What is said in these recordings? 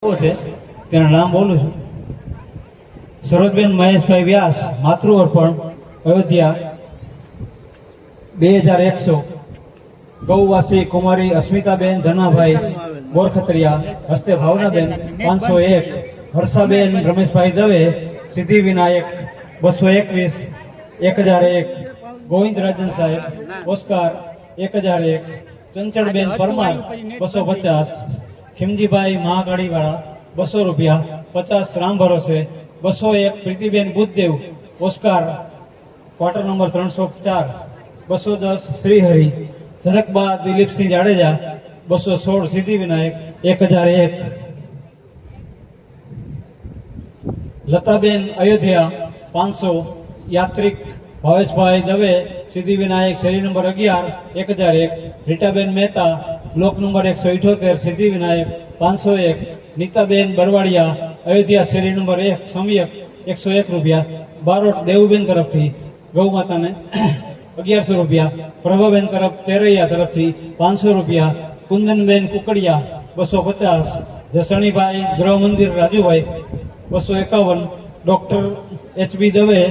છે તેના નામ બોલું છું. સરોજબેન મહેશભાઈ વ્યાસ, માતૃ અર્પણ, અયોધ્યા 2100. ગૌવાસી કુમારી અસ્મિતાબેન ધનાભાઈ બોરખતરિયા, હસ્તે ભાવનાબેન 501. હર્ષાબેન રમેશભાઈ દવે, સિદ્ધિ વિનાયક 221. 1001. ગોવિંદ રાજન સાહેબ ઓસ્કાર 1001. ચંચળબેન પરમાર 250. ખીમજીભાઈ મહાકાળીવાળા 200 રૂપિયા. 50 રામ ભરોસે. 201. Pritiben Buddhadev Oscar, quarter number 304. 210 Shrihari. Jhanakba Dilipsinh Jadeja 216. Siddhi Vinayak 1001. Lataben Ayodhya 500. Yatrik ભાવેશભાઈ દવે, સિદ્ધિ વિનાયક શેરી number 11 1001. Ritaben Mehta, block number 178, Siddhi Vinayak 501. Nitaben બરવાડિયા, Ayodhya શેરી નંબર 1 સમ્યક 101 રૂપિયા. બારોટ દેવુબેન તરફથી ગૌ માતાને 1100 રૂપિયા. પ્રભાબેન તરફ તેરૈયા તરફથી 500 રૂપિયા. કુંદનબેન કુકડિયા 250. જસણીભાઈ ગૃહ મંદિર Rajubhai 251. Doctor HB Dave,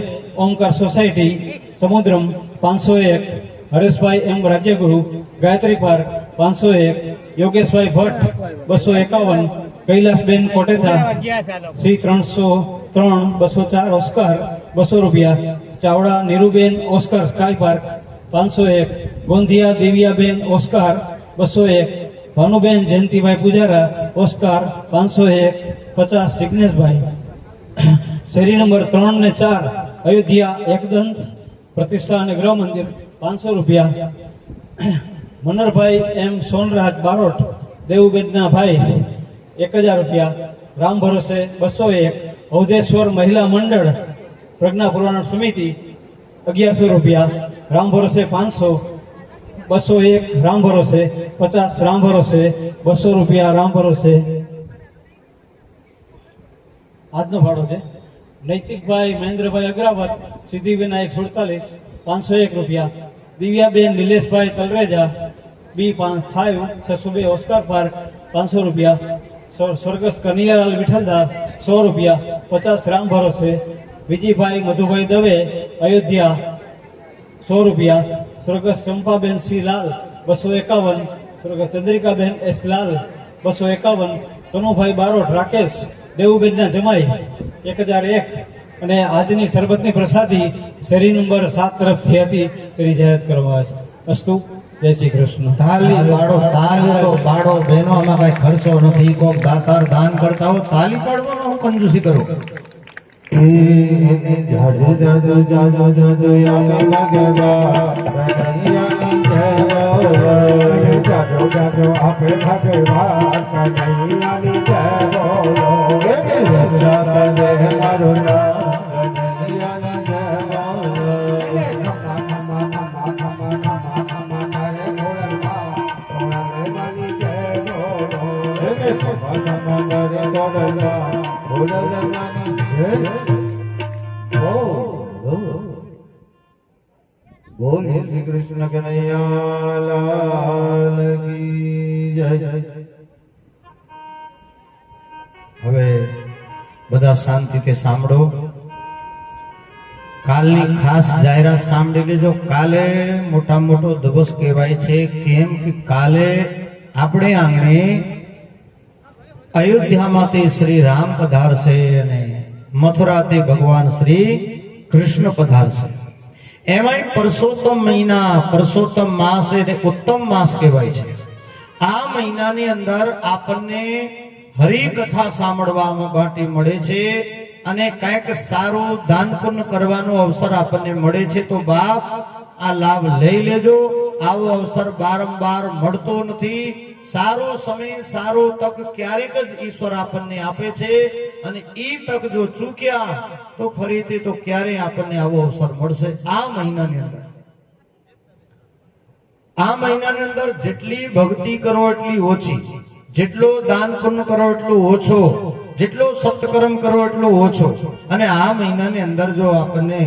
Omkar society Samudram 501. Hareshbhai M Rajyaguru, Gayatri park 501. Yogeshbhai Bhatt 251. Kailasben Kotetha, C 303 204 Oscar 200 રૂપિયા. Chavda Niruben Oscar sky park 501. Gondhiya Divyaben Oscar 201. Bhanuben Jayantibhai Pujara Oscar 501. 50 જિગ્નેશભાઈ, શેરી નંબર 3 ને 4 અયોધ્યા એકદંત પ્રતિષ્ઠા અને ગૃહ મંદિર 500 રૂપિયા. મનરભાઈ એમ સોનરાજ બારોટ, દેવુબેનના ભાઈ 1000 રૂપિયા. રામ ભરોસે 201. અવધેશ્વર મહિલા મંડળ પ્રજ્ઞા પુરાણ સમિતિ 1100 રૂપિયા. રામ ભરોસે 500. 201 રામ ભરોસે. 50 રામ ભરોસે. 200 રૂપિયા રામ ભરોસે. આજનો ભાડો છે. નૈતિકભાઈ મહેન્દ્રભાઈ અગ્રાવત, સિદ્ધિ વિનાયક 47 501 રૂપિયા. દિવ્યાબેન નિલેશભાઈ તલરેજા, B5 602 ઓસ્કાર પાર્ક 500 રૂપિયા. સ્વર્ગસ્થ કનૈયાલાલ વિઠ્ઠલદાસ 100 રૂપિયા. 50 રામ ભરોસે. વિજયભાઈ મધુભાઈ દવે, અયોધ્યા 100 રૂપિયા. સ્વર્ગસ્થ ચંપાબેન સી લાલ 251. સ્વર્ગસ્થ ચંદ્રિકાબેન એસ લાલ 251. કનુભાઈ બારોટ રાકેશ, દેવુબેનના જમાઈ 1001. અને આજની સરબતની પ્રસાદી શેરી નંબર 7 તરફથી હતી તેની જાહેરાત કરવામાં આવે છે. અસ્તુ, જય શ્રી કૃષ્ણ. તાલી તો પાડો બહેનો, આમાં કઈ ખર્ચો નથી. કોક દાતાર દાન કરતા હો, તાલી પાડવાનો હું કંજૂસી કરું. જાજો જાજો જાજો જાજો યામી ભગવા કનૈયાની જય બોલો. જાજો જાજો આપે ભગવા કનૈયાની જય બોલો. રક્ષા કરે મારો નામ કનૈયાની જય બોલો. ખમા ખમા ખમા ખમા ખમા ખમા કરે બોલવા બોલવાની જય બોલો. ખમા ખમા કરે બોલવા બોલવાની જય બોલીએ શ્રી કૃષ્ણ કનૈયા લાલ કી જય. હવે બધા શાંતિથી સાંભળો. કાલની ખાસ જાહેરાત સાંભળી લેજો. કાલે મોટા મોટો દિવસ કહેવાય છે. કેમ કે કાલે આપણે આંગણે અયોધ્યામાંથી શ્રી રામ પધારશે અને મથુરાથી ભગવાન શ્રી કૃષ્ણ પધારશે. એમાંય પરસોત્તમ મહિના, પરસોત્તમ માસ એટલે ઉત્તમ માસ કહેવાય છે. આ મહિનાની અંદર આપણને હરિકથા સાંભળવા માટે મળે છે અને કંઈક સારું દાન પુણ્ય કરવાનો અવસર આપણને મળે છે. તો બાપ, આ લાભ લઈ લેજો. આવો અવસર વારંવાર મળતો નથી. સારો સમય, સારો તક ક્યારેક જ ઈશ્વર આપણને આપે છે અને એ તક જો ચૂક્યા તો ફરીથી તો ક્યારેય આપણને આવો અવસર મળશે. આ મહિનાની અંદર જેટલી ભક્તિ કરો એટલી ઓછી, જેટલો દાન પુણ્ય કરો એટલો ઓછો, જેટલો સત્કર્મ કરો એટલો ઓછો. અને આ મહિનાની અંદર જો આપણને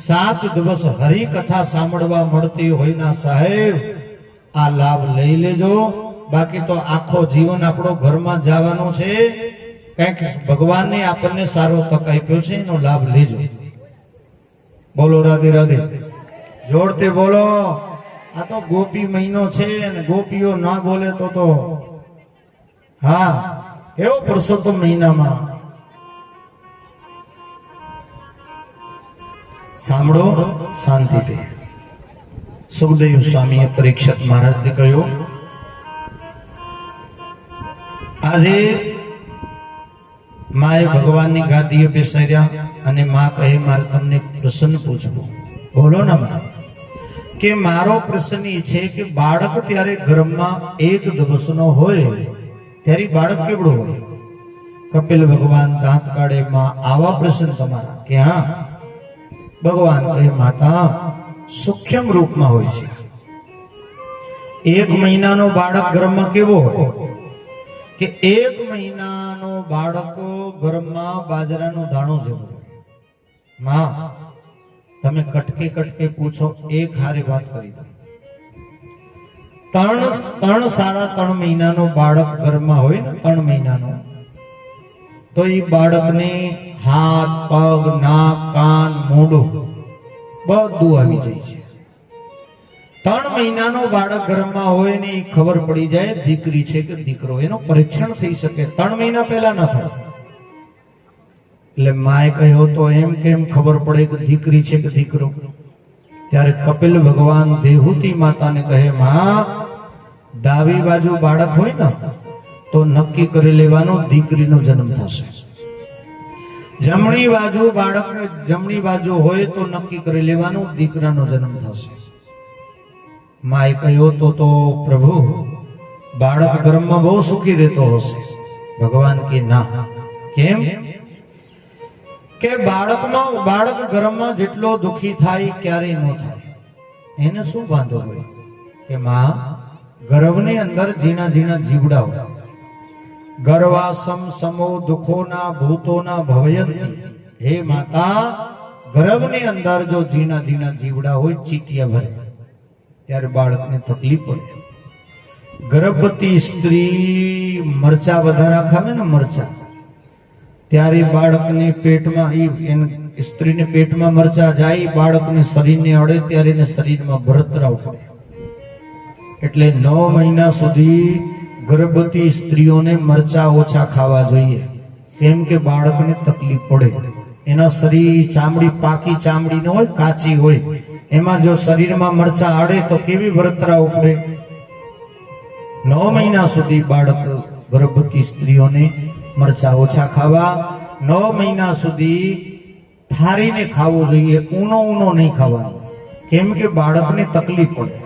7 દિવસ હરિકથા સાંભળવા મળતી હોય ના સાહેબ, આ લાભ લઈ લેજો. બાકી તો આખો જીવન આપણો ઘરમાં જવાનો છે કંઈક ભગવાનને આપણને સારો તક આપ્યો છે, એનો લાભ લેજો. બોલો રાધે રાધે. જોડતે બોલો. આ તો ગોપી મહિનો છે અને ગોપીઓ ના બોલે તો હા એવો પુરુષોત્તમ મહિનામાં સાંભળો શાંતિથી. સુખદેવ સ્વામીએ પરીક્ષિત મહારાજને કહ્યું, આજે માએ ભગવાનની ગાદીએ બેસાડ્યા અને માં કહે મારે તમને એક પ્રશ્ન પૂછવું. બોલો ને માં. કે મારો પ્રશ્ન એ છે કે બાળક ત્યારે ગર્ભમાં 1 દિવસનો હોય ત્યારે બાળક કેવડો હોય? કપિલ ભગવાન દાંત કાઢે માં આવા પ્રશ્ન તમારા કે હા. ભગવાન કહે માતા સૂક્ષ્મ રૂપમાં હોય છે. 1 મહિનાનો બાળક ગર્ભમાં કેવો હોય? કે 1 મહિનાનો બાળક ગર્ભમાં બાજરાનો દાણો જેવો હોય. માં તમે કટકે કટકે પૂછો, એક હારે વાત કરી દો. 3.5 મહિનાનો બાળક ગર્ભમાં હોય ને 3 મહિનાનો, તો એ બાળકને હાથ પગ નાક કાન મોઢું બધું આવી જાય છે. 3 મહિનાનો બાળક ગર્ભમાં હોય ને એ ખબર પડી જાય દીકરી છે કે દીકરો, એનું પરીક્ષણ થઈ શકે. 3 મહિના પહેલા ન થાય. એટલે માએ કહ્યું તો એમ કેમ ખબર પડે કે દીકરી છે કે દીકરો? ત્યારે કપિલ ભગવાન દેહૂતી માતાને કહે માં ડાબી બાજુ બાળક હોય ને તો નક્કી કરી લેવાનો દીકરીનો જન્મ થશે. જમણી બાજુ બાળક જમણી બાજુ હોય તો નક્કી કરી લેવાનું દીકરાનો જન્મ થશે. માએ કહ્યું તો પ્રભુ બાળક ગર્ભમાં બહુ સુખી રહેતો હશે. ભગવાન કે ના. કેમ? કે બાળક ગર્ભમાં જેટલો દુખી થાય ક્યારેય ન થાય. એને શું વાંધો હોય? કે માં ગર્ભની અંદર ઝીણા ઝીણા જીવડા હોય. ગર્વાસમ સમો દુઃખોના ભૂતોના ભવયંતી. હે માતા ગર્ભની અંદર જો ઝીણા ઝીણા જીવડા હોય ચીટિયા ભરે ત્યારે બાળકને તકલીફ પડે. ગર્ભવતી સ્ત્રી મરચા વધારા ખાવે ને મરચા, ત્યારે બાળકને પેટમાં સ્ત્રીને પેટમાં મરચા જાય, બાળકને શરીરને અડે ત્યારે એને શરીરમાં બળતરાવ પડે. એટલે 9 મહિના સુધી ગર્ભવતી સ્ત્રીઓને મરચા ઓછા ખાવા જોઈએ. કેમ કે બાળકને તકલીફ પડે. એના શરીર ચામડી પાકી ચામડી ન હોય, કાચી હોય. એમાં જો શરીરમાં મરચા અડે તો કેવી બળતરાવ પડે. 9 મહિના સુધી બાળક ગર્ભવતી સ્ત્રીઓને મરચા ઓછા ખાવા. 9 મહિના સુધી ઠારીને ખાવું જોઈએ, ઊનો નહીં ખાવાનો. કેમ કે બાળકને તકલીફ પડે.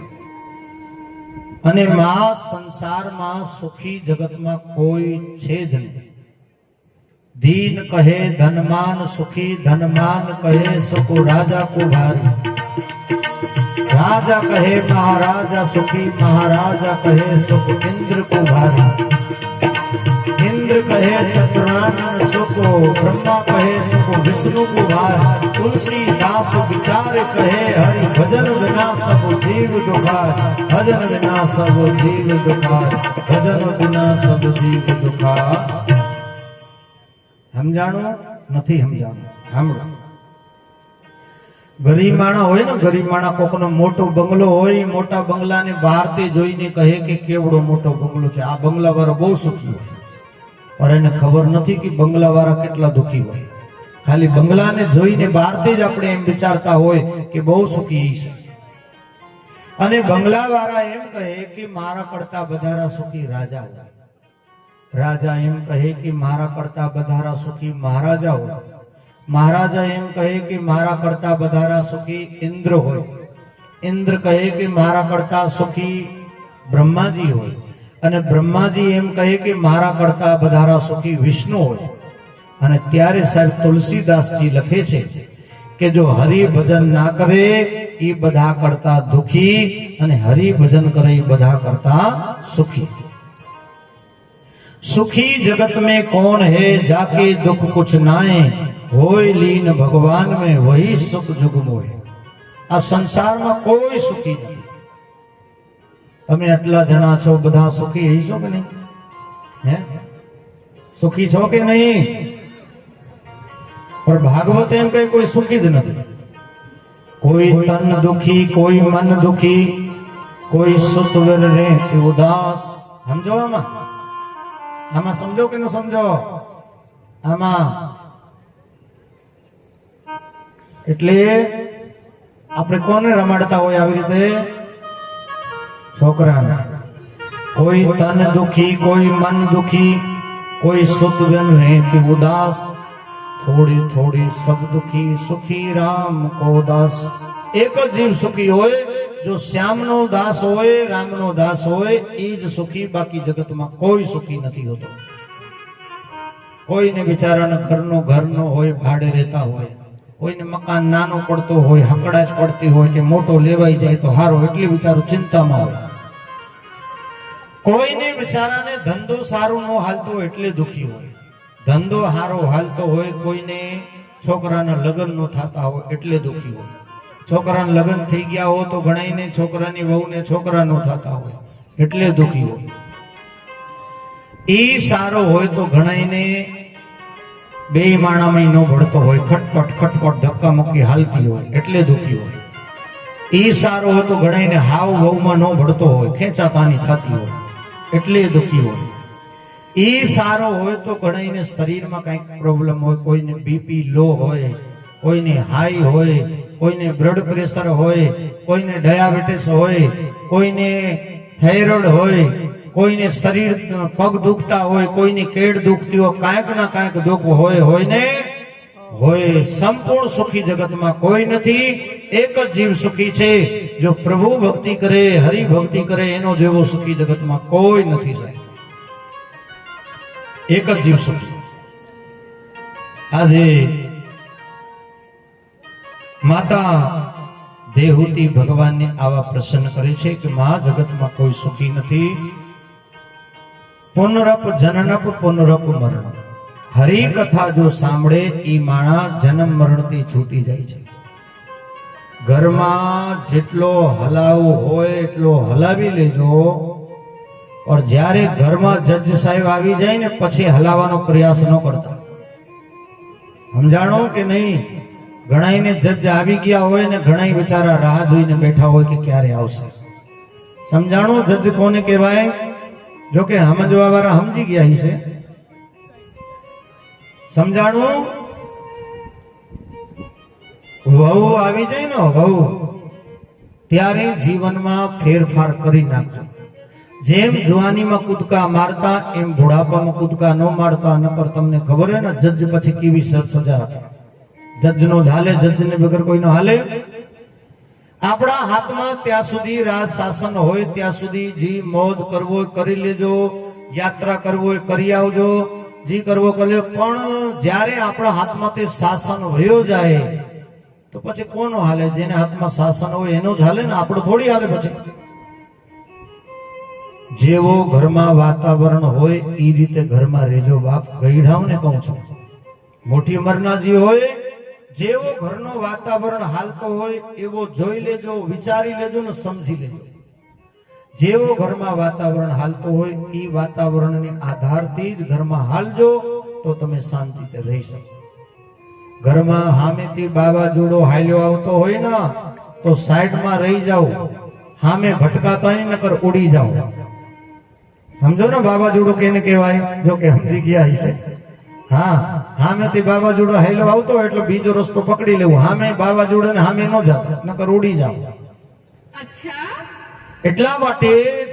અને માં સંસારમાં સુખી જગતમાં કોઈ છે જ નહીં. दीन कहे धनमान सुखी, धनमान कहे सुख राजा को भारी. राजा कहे महाराजा सुखी, महाराजा कहे सुख इंद्र को भारी. इंद्र कहे चतुरानन सुख, ब्रह्मा कहे सुख विष्णु को भारी. तुलसीदास विचार कहे हरि भजन बिना सब जीव दुखार. भजन बिना सब जीव दुखार. भजन बिना सब जीव दुखार. સમજાણું નથી? સમજાણું? સાંભળો. ગરીબ માણા હોય ને, ગરીબ માણા કોકનો મોટો બંગલો હોય, મોટા બંગલાને બહારથી જોઈને કહે કે કેવડો મોટો બંગલો છે, આ બંગલા વાળો બહુ સુખી હોય. પણ એને ખબર નથી કે બંગલા વાળા કેટલા દુખી હોય. ખાલી બંગલાને જોઈને બહારથી જ આપણે એમ વિચારતા હોય કે બહુ સુખી છે. અને બંગલા વાળા એમ કહે કે મારા કરતા વધારે સુખી રાજા હોય. રાજા એમ કહે કે મારા કરતા વધારે સુખી મહારાજા હોય. મહારાજા એમ કહે કે મારા કરતા વધારે સુખી ઇન્દ્ર હોય. ઇન્દ્ર કહે કે મારા કરતા સુખી બ્રહ્માજી હોય. અને બ્રહ્માજી એમ કહે કે મારા કરતા વધારે સુખી વિષ્ણુ હોય. અને ત્યારે સાહેબ તુલસીદાસજી લખે છે કે જો હરિભજન ના કરે એ બધા કરતા દુખી, અને હરિભજન કરે એ બધા કરતા સુખી. सुखी जगत में कौन है जाके दुख कुछ नाए, होय लीन भगवान में वही सुख जुग मोय. આ સંસારમાં કોઈ સુખી નથી. તમે આટલા જણા છો, બધા સુખી હશો કે નહીં? હે? સુખી છો કે નહીં? પણ ભાગવત એમ કઈ કોઈ સુખી જ નથી. કોઈ તન દુખી, કોઈ મન દુખી, કોઈ સુતવેર રે ઉદાસ. સમજો આમાં સમજો કે ન સમજો? આમાં એટલે આપણે કોને રમાડતા હોય આવી રીતે? છોકરાને. કોઈ તન દુખી, કોઈ મન દુખી, કોઈ સુતવેર રે ઉદાસ, થોડી થોડી સબ દુખી, સુખી રામ કો દાસ. એક જ જીવ સુખી હોય, જો શ્યામનો દાસ હોય, રામનો દાસ હોય, એ જ સુખી. બાકી જગતમાં કોઈ સુખી નથી હોતો. કોઈને બિચારાને ઘરનો હોય, ભાડે રહેતા હોય, કોઈને મકાન નાનો પડતો હોય, હકડાશ પડતી હોય કે મોટો લેવાઈ જાય તો હારો, એટલી બિચારો ચિંતામાં હોય. કોઈને બિચારાને ધંધો સારું ન હાલતો એટલે દુખી હોય. ધંધો હારો હાલતો હોય, કોઈને છોકરાના લગ્ન ન થતા હોય એટલે દુખી હોય. છોકરાના લગ્ન થઈ ગયા હોય તો ઘણાઈને છોકરાની વહુને છોકરા ન થતા હોય એટલે દુખી હોય. ઈ સારો હોય તો ઘણાઈને બે માણામાં ન ભળતો હોય, ખટપટ ખટપટ ધક્કા મુક્કી હાલતી હોય એટલે દુખી હોય. ઈ સારો હોય તો ઘણાઈને હાવ વહુમાં ન ભળતો હોય, ખેંચાતાની થતી હોય એટલે દુખી હોય. ઈ સારો હોય તો ઘણાઈને શરીરમાં કઈક પ્રોબ્લેમ હોય, કોઈને બીપી લો હોય, કોઈને હાઈ હોય, કોઈને બ્લડ પ્રેશર હોય, કોઈને ડાયાબિટીસ હોય, કોઈને થાઇરોઇડ હોય, કોઈને શરીર પગ દુખતા હોય, કોઈની કેડ દુખતી હોય, કાંઈક ના કાંઈક દુઃખ હોય ને હોય. સંપૂર્ણ સુખી જગતમાં કોઈ નથી. એક જ જીવ સુખી છે. જો પ્રભુ ભક્તિ કરે, હરિ ભક્તિ કરે, એનો જેવો સુખી જગતમાં કોઈ નથી સાહેબ. એક જ જીવ સુખી. આજે માતા દેહૂતી ભગવાનને આવા પ્રસન્ન કરે છે કે મા જગતમાં કોઈ સુખી નથી. પુનરપ જનનપ પુનરપ મરણ. હરી કથા જો સાંભળે એ માણા જન્મ મરણથી છૂટી જાય છે. ઘરમાં જેટલો હલાવો હોય એટલો હલાવી લેજો, પણ જ્યારે ઘરમાં જજ સાહેબ આવી જાય ને પછી હલાવવાનો પ્રયાસ ન કરતા. સમજાણો કે નહીં? ઘણાઈને જજ આવી ગયા હોય ને ઘણા બિચારા રાહ જોઈને બેઠા હોય કે ક્યારે આવશે. સમજાણો જજ કોને કહેવાય? જો કે સમજવા વાળા સમજી ગયા છે. સમજાણું? વહુ આવી જાય ને વહુ, ત્યારે જીવનમાં ફેરફાર કરી નાખજો. જેમ જુવાનીમાં કૂદકા મારતા એમ બુઢાપામાં કૂદકા ન મારતા. નકર તમને ખબર હોય ને જજ પછી કેવી સજા. જજ નો હાલે, જજ ને વગર કોઈ નો હાલે. આપણા હાથમાં ત્યાં સુધી રાજ શાસન હોય ત્યાં સુધી જી મોજ કરવો કરી લેજો, યાત્રા કરવો કરી આવજો, જી કરવો કરી લો. પણ જ્યારે આપણા હાથમાંથી શાસન વયો જાય તો પછી કોનો હાલે? જેને હાથમાં શાસન હોય એનો જ હાલે ને, આપણું થોડી હાલે. પછી જેવો ઘરમાં વાતાવરણ હોય એ રીતે ઘરમાં રહેજો. બાપ ગઈઢાઓને કહું છું, મોટી ઉંમરના જે હોય, જેવો ઘરનો વાતાવરણ હાલતો હોય એવો જોઈ લેજો, વિચારી લેજો ને સમજી લેજો. જેવો ઘરમાં વાતાવરણ હાલતો હોય એ વાતાવરણને આધારથી જ ઘરમાં હાલજો તો તમે શાંતિથી રહી શકો. ઘરમાં સામેથી વાવાઝોડો હાલ્યો આવતો હોય ને તો સાઈડમાં રહી જાઓ, સામે ભટકાતા નહીં નકર ઉડી જાઓ. સમજો ને વાવાઝોડો કેને કહેવાય? જો કે સમજી ગયા હશે. હા, સામેથી વાવાઝોડો હાલ્યો આવતો હોય એટલે બીજો રસ્તો પકડી લેવો. સામે વાવાઝોડો ને સામે ન જાતા નકર ઉડી જાઓ. એટલા માટે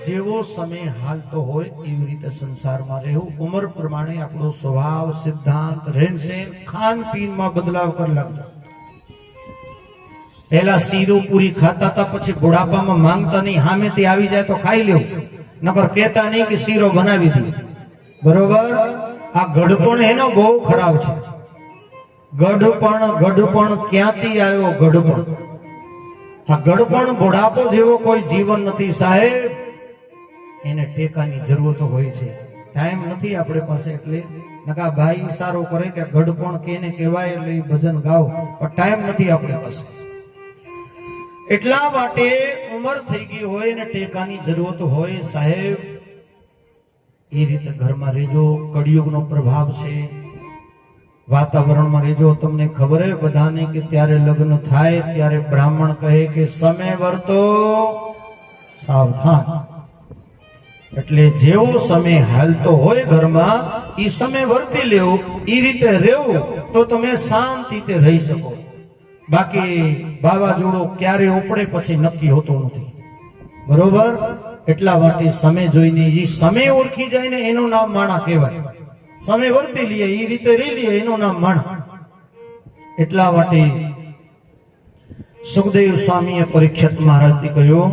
જેવો સમય હાલતો હોય એવી રીતે સંસારમાં રહેવું. ઉંમર પ્રમાણે આપણો સ્વભાવ, સિદ્ધાંત, રહેનસહેન, ખાનપીનમાં બદલાવ કરી લાગજો. પહેલા શીરું પૂરી ખાતા હતા, પછી બુઢાપામાં માંગતા નહીં, સામેથી આવી જાય તો ખાઈ લેવું, નકર કહેતા નહીં કે શીરો બનાવી દે. બરોબર? આ ગઢપણ એનો બહુ ખરાબ છે. ગઢપણ ક્યાંથી આવ્યો? ગઢપણ. આ ગઢપણ બુઢાપો જેવો કોઈ જીવન નથી સાહેબ. એને ટેકાની જરૂરત હોય છે. ટાઈમ નથી આપણે પાસે, એટલે નકા ભાઈ ઈશારો કરે કે ગઢપણ કેને કહેવાય એટલે ભજન ગાઓ, પણ ટાઈમ નથી આપણી પાસે. એટલા માટે ઉંમર થઈ ગઈ હોય ને ટેકાની જરૂરત હોય સાહેબ. એ રીતે ઘરમાં રહેજો. કળિયુગનો પ્રભાવ છે, વાતાવરણમાં રહેજો. તમને ખબર હે બધાને કે ત્યારે લગ્ન થાય ત્યારે બ્રાહ્મણ કહે કે સમય વર્તો સાવધાન. એટલે જેવો સમય હાલતો હોય ઘરમાં એ સમય વર્તી લેવો, એ રીતે રહેવું તો તમે શાંતિથી રહી શકો. બાકી વાવાઝોડું ક્યારે ઉપડે પછી નક્કી હોતું નથી, બરોબર? એટલા માટે સમય જોઈને, જે સમય ઓળખી જાય ને એનું નામ માણા કહેવાય. સમય વર્તી લઈએ, એ રીતે રહી લઈએ, એનું નામ માણા. એટલા માટે સુખદેવ સ્વામીએ પરીક્ષિત મહારાજથી કહ્યું,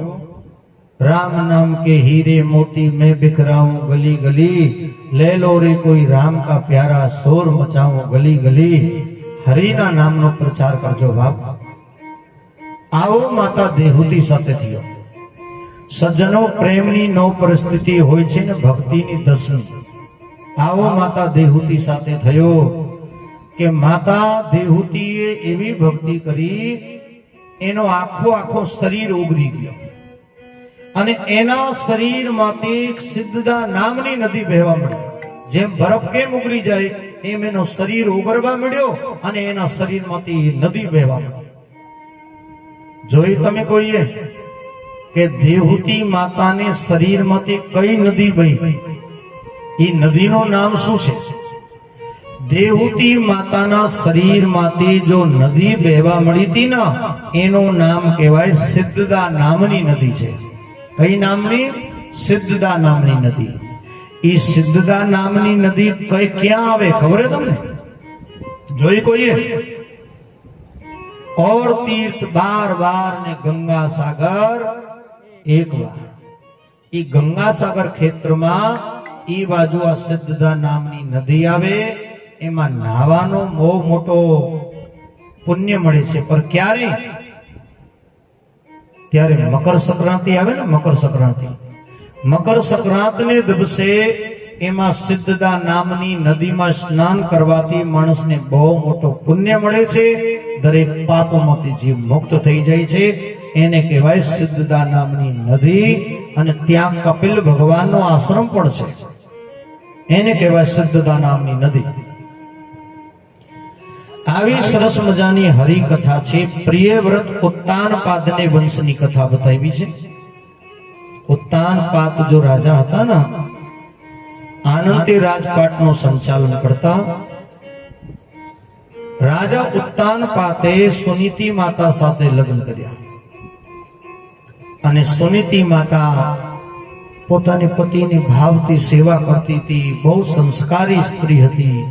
राम नाम के हीरे मोती मैं बिखराऊं गली गली, ले लो रे कोई राम का प्यारा शोर मचाऊं गली गली. हरिना नामનો પ્રચાર કરજો બાપ. આવો માતા દેહુતી સાથે થયો. સજ્જનો પ્રેમની નવ પરિસ્થિતિ હોય છે ને ભક્તિની 10મી. આવો માતા દેહુતી સાથે થયો કે માતા દેહુતીએ એવી ભક્તિ કરી, એનો આખો શરીર ઉગરી ગયો અને એના શરીરમાંથી સિદ્ધતા નામની નદી વહેવા મળી. જેમ બરફ કેમ ઉગરી જાય એમ એનો શરીર ઉગરવા મળ્યો અને એના શરીરમાંથી નદી વહેવા મળી. જોઈ તમે કોઈએ કે દેહુતી માતાને શરીરમાંથી કઈ નદી વહી? એ નદીનું નામ શું છે? દેહુતી માતાના શરીરમાંથી જો નદી વહેવા મળી હતી ને, એનું નામ કહેવાય સિદ્ધતા નામની નદી છે. કઈ નામની? સિદ્ધતા નામની નદી. એ સિદ્ધતા નામની નદી કઈ ક્યાં આવે ખબર હે તમને? જોઈ કોઈએ? और तीर्थ 12 बार ने गंगा सागर 1 बार. ई गंगा सागर क्षेत्રમાં ઈ બાજુ આ સિદ્ધતા નામની નદી આવે, એમાં નાવાનો બહુ મોટો પુણ્ય મળે છે. પણ ક્યારે? ત્યારે મકર સંક્રાંતિ આવે ને, મકર સંક્રાંતિ. મકર સંક્રાંતિને દિવસે એમાં સિદ્ધતા નામની નદીમાં સ્નાન કરવાથી માણસને બહુ મોટો પુણ્ય મળે છે. દરેક પાપોમાંથી જીવ મુક્ત થઈ જાય છે. એને કહેવાય સિદ્ધતા નામની નદી. અને ત્યાં કપિલ ભગવાનનો આશ્રમ પણ છે, એને કહેવાય સિદ્ધતા નામની નદી. આવી સરસ મજાની હરિકથા છે. પ્રિયવ્રત ઉત્તાનપાદને વંશની કથા બતાવી છે. ઉત્તાનપાદ જો રાજા હતા ને, આનંદી રાજપાટનું સંચાલન કરતા. રાજા ઉત્તાનપાતે સુનીતિ માતા સાથે લગ્ન કર્યા અને સુનીતિ માતા પોતાની પતિની ભાવથી સેવા કરતી હતી. બહુ સંસ્કારી સ્ત્રી હતી,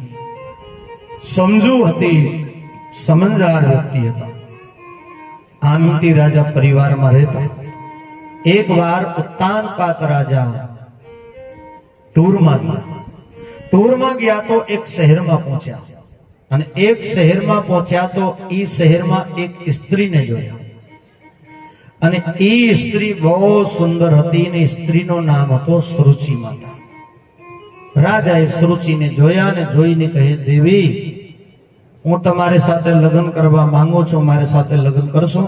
સમજુ હતી, સમજદાર વ્યક્તિ હતા. આનંદી રાજા પરિવારમાં રહેતા. એક વાર ઉત્તાનપાત રાજા ટૂરમાં ગયા તો એક શહેરમાં પહોંચ્યા. અને એક શહેરમાં પહોંચ્યા તો એ શહેરમાં એક સ્ત્રીને જોયા. અને એ સ્ત્રી બહુ સુંદર હતી ને સ્ત્રીનું નામ હતો સુરુચિ માતા. રાજાએ સુરુચિને જોયા ને જોઈને કહે, દેવી, હું તમારી સાથે લગ્ન કરવા માંગુ છું, મારી સાથે લગ્ન કરશો?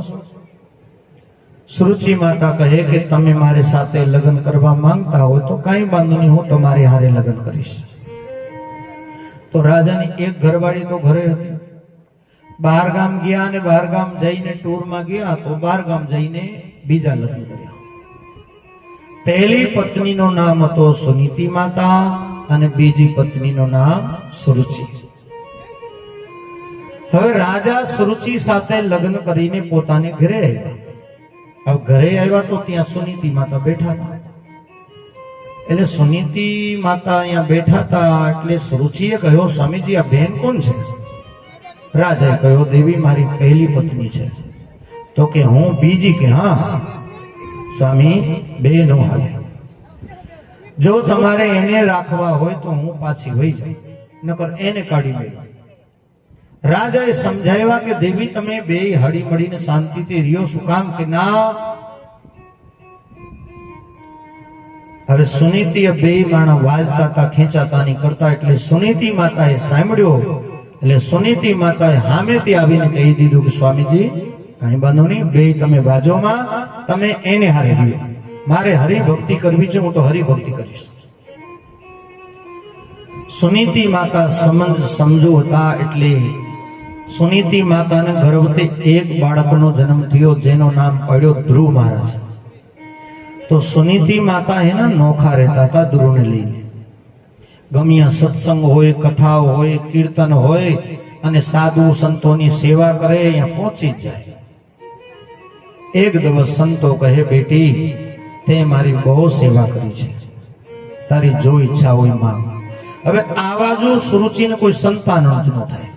સુરુચિ માતા કહે કે તમે મારી સાથે લગ્ન કરવા માંગતા હોય તો કઈ વાંધો નહીં, હું તમારી હારે લગ્ન કરીશ. તો રાજાની એક ઘરવાળી તો ઘરે હતી. બહાર ગામ ગયા અને બહાર ગામ જઈને ટૂરમાં ગયા તો બહાર ગામ જઈને બીજા લગ્ન કર્યા. પહેલી પત્નીનું નામ હતો સુનીતિ માતા અને બીજી પત્નીનું નામ સુરુચિ. હવે રાજા સુરુચિ સાથે લગ્ન કરીને પોતાને ઘરે આવ્યા. હવે ઘરે આવ્યા તો ત્યાં સુનીતિ માતા બેઠા હતા. એટલે સુનીતિ માતા અહીંયા બેઠા હતા એટલે સુરુચિએ કહ્યું, સ્વામીજી, આ બેન કોણ છે? રાજાએ કહ્યું, દેવી, મારી પહેલી પત્ની છે. તો કે હું બીજી? કે હા સ્વામી, બે નો હાલે. જો તમારે એને રાખવા હોય તો હું પાછી વહી જાય, નકર એને કાઢી મેળવો. રાજાએ સમજાવ્યા કે દેવી, તમે બે હળી મળીને શાંતિથી રહ્યો. શું કામ? કે ના. હવે સુનીતિએ બે માણા વાજતા હતા, ખેંચાતા નહીં કરતા. એટલે સુનીતિ માતાએ સાંભળ્યો. એટલે સુનીતિ માતાએ સામેથી આવીને કહી દીધું કે સ્વામીજી, કઈ વાંધો નહીં, બે તમે બાજોમાં, તમે એને હારે રહ્યો. મારે હરિભક્તિ કરવી છે, હું તો હરિભક્તિ કરીશ. સુનીતિ માતા સમજુ હતા એટલે સુનીતિ માતાને ગર્ભથી એક બાળકનો જન્મ થયો જેનું નામ પડ્યો ધ્રુવ મહારાજ. તો સુનીતિ માતા એના નોખા રહેતા હતા ધ્રુવને લઈને. ગમ્યા સત્સંગ હોય, કથાઓ હોય, કીર્તન હોય અને સાધુ સંતોની સેવા કરે અહીંયા પહોંચી જ જાય. એક દિવસ સંતો કહે, બેટી તે મારી બહુ સેવા કરી છે, તારી જો ઈચ્છા હોય માંગ. હવે આવા જો સુરુચિને કોઈ સંતાન જ ન થાય,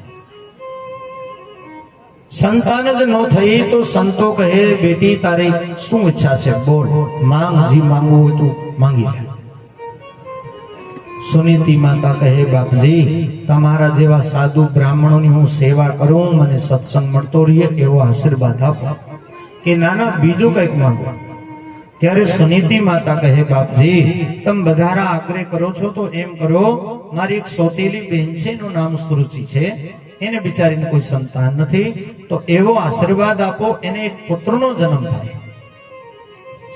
સંતાન જ ન થઈ તો સંતો કહે, બેટી તારી શું ઈચ્છા છે બોલ, માંગ, જી માંગવું હોય તું માંગી લે. સુનીતિ માતા કહે, બાપજી તમારા જેવા સાધુ બ્રાહ્મણોની હું સેવા કરું, મને સત્સંગ મળતો રહે એવો આશીર્વાદ આપો. કે નાના બીજું કઈક માંગો. ત્યારે સુનીતિ માતા કહે, બાપજી તમે બધારા આગ્રહ કરો છો તો એમ કરો, મારી એક સોતેલી બહેન છે એનું નામ સુરુચિ છે, એને બિચારીને કોઈ સંતાન નથી, તો એવો આશીર્વાદ આપો એને એક પુત્રનો જન્મ થાય.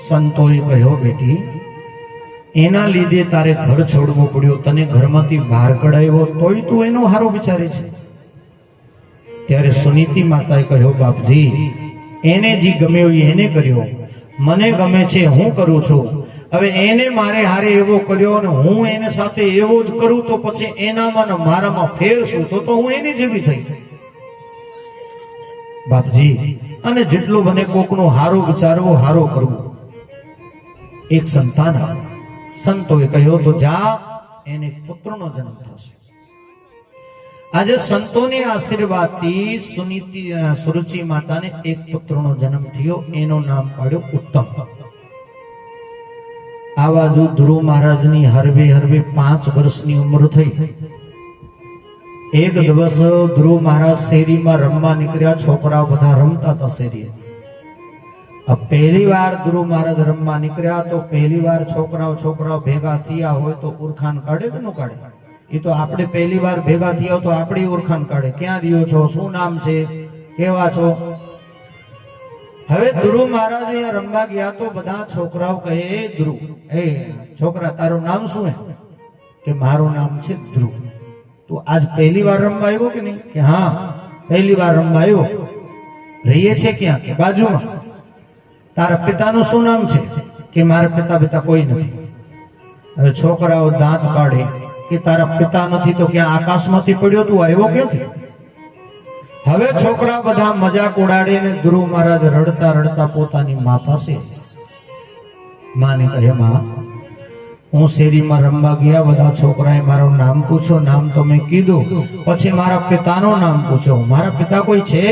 સંતોએ કહ્યું, બેટી એના લીધે તારે ઘર છોડવું પડ્યું, તને ઘરમાંથી બહાર કઢાવ્યો તોય તું એનો હારો વિચારે છે. ત્યારે સુનીતિ માતાએ કહ્યું, બાપજી એને જે ગમ્યો એને કર્યો, મને ગમે છે હું કરું છું. હવે એને મારે હારે એવો કર્યો અને હું એને સાથે એવો જ કરું તો પછી એનામાં ને મારામાં ફેર શું? તો હું એની જેવી થઈ. બાપજી અને જેટલું બને કોકનું હારું વિચારવું, હારો કરવું, એક સંતાન આપો. સંતોએ કહ્યું, તો જા એને પુત્રનો જન્મ થશે. આજે સંતોની આશીર્વાદથી સુરુચિ માતાને એક પુત્રનો જન્મ થયો, એનું નામ પડ્યું ઉત્તમ. આવા જો ધ્રુવ મહારાજની હરવે 5 વર્ષની ઉંમર થઈ. એક દિવસ ધ્રુવ મહારાજ શેરીમાં રમવા નીકળ્યા, છોકરાઓ બધા રમતા હતા શેરી. પહેલી વાર ધ્રુવ મહારાજ રમવા નીકળ્યા તો પહેલી વાર છોકરાઓ ભેગા થયા હોય તો ઓળખાણ કાઢે કે ન કાઢે? એ તો આપણે પહેલી વાર ભેગા થયા તો આપણી ઓળખાણ કાઢે, ક્યાં રહ્યો છો, શું નામ છે, કેવા છો. હવે ધ્રુવ મહારાજ અહીંયા રમવા ગયા તો બધા છોકરાઓ કહે, ધ્રુવ એ છોકરા તારું નામ શું હે? કે મારું નામ છે ધ્રુવ. તું આજ પહેલી વાર રમવા આવ્યો કે નહીં? કે હા પહેલી વાર રમવા આવ્યો. રહીએ છે ક્યાં? કે બાજુમાં. તારા પિતાનું શું નામ છે? કે મારા પિતા કોઈ નથી. હવે છોકરાઓ દાંત કાઢે કે તારા પિતા નથી તો ક્યાં આકાશમાંથી પડ્યો, તું આવ્યો ક્યાંથી? હવે છોકરા બધા મજાક ઉડાડે ને ધ્રુવ મહારાજ રડતા રડતા પોતાની મા પાસે. માને કહે, માં હું શેરીમાં રમવા ગયા, બધા છોકરાએ મારું નામ પૂછ્યો, નામ તો મેં કીધું, પછી મારા પિતાનું નામ પૂછ્યો. મારા પિતા કોઈ છે?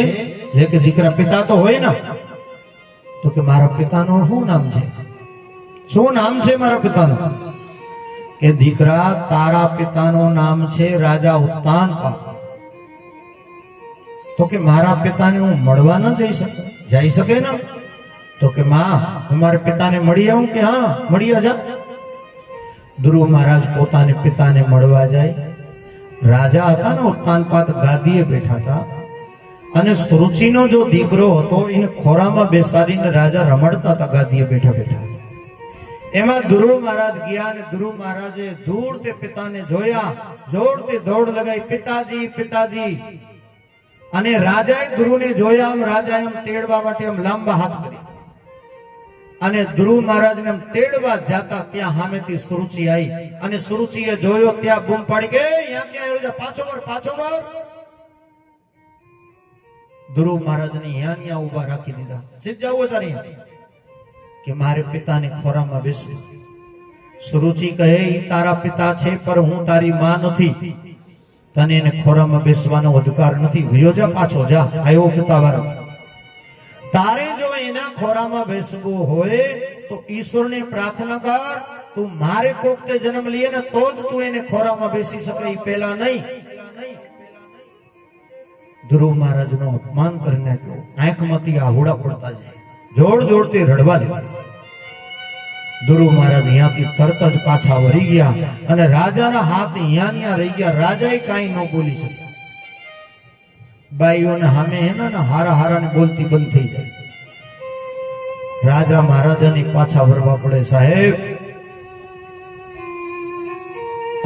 જે કે દીકરા પિતા તો હોય ને. તો કે મારા પિતાનું શું નામ છે? શું નામ છે મારા પિતાનું? કે દીકરા તારા પિતાનું નામ છે રાજા ઉત્તાનપાદ. તો કે મારા પિતાને હું મળવા ન જઈ શકે ને? તો કે માં હું મારા પિતાને મળી આવું? કે હા મળી જા. ધ્રુવ મહારાજ પોતાને પિતાને મળવા જાય. રાજા હતા ને ઉત્તાનપાદ, ગાદીએ બેઠા હતા અને સુરુચિનો જો દીકરો હતો એને ખોરામાં બેસાડીને રાજા રમાડતા હતા ગાદીએ બેઠા બેઠા. એમાં ધ્રુવ મહારાજ ગયા અને ધ્રુવ મહારાજે દૂર તે પિતાને જોયા, જોરથી દોડ લગાઈ, પિતાજી પિતાજી. અને રાજાએ ધ્રુવને જોયા, આમ રાજાએ આમ તેડવા માટે આમ લાંબા હાથ કર્યા અને ધ્રુવ મહારાજને આમ તેડવા જાતા ત્યાં સામેથી સુરુચિ આવી અને સુરુચિએ જોયો, ત્યાં બૂમ પાડી કે અહીંયા ક્યાં આવ્યો? પાછો વળ, પાછો વળ. ધ્રુવ મહારાજને અહીંયા ઉભા રાખી દીધા. સીધા ઉભા તારી કે મારે પિતાને ખોરામાં બેસવું. સુરુચિ કહે, તારા પિતા છે પર હું તારી માં નથી, તને એને ખોરામાં બેસવાનો અધિકાર નથી. વયો જા, પાછો જા. આવ્યો પિતા વાળો. તારે જો એના ખોરામાં બેસવું હોય તો ઈશ્વરને પ્રાર્થના કર, તું મારે કોકતે જન્મ લઈએ ને તો જ તું એને ખોરામાં બેસી શકે, એ પેલા નહીં. ધ્રુવ મહારાજ નું અપમાન કરી નાખ્યો. આંખમાંથી આહુડા પડતા જાય, જોડ જોડથી રડવા લાગ્યા. ધ્રુવ મહારાજ અહીંયાથી તરત જ પાછા વળી ગયા અને રાજાના હાથ અહીંયા રહી ગયા. રાજાએ કાંઈ ન બોલી શકે. બાઈઓને સામે એના હારા હારાને બોલતી બંધ થઈ જાય. રાજા મહારાજાને પાછા વરવા પડે. સાહેબ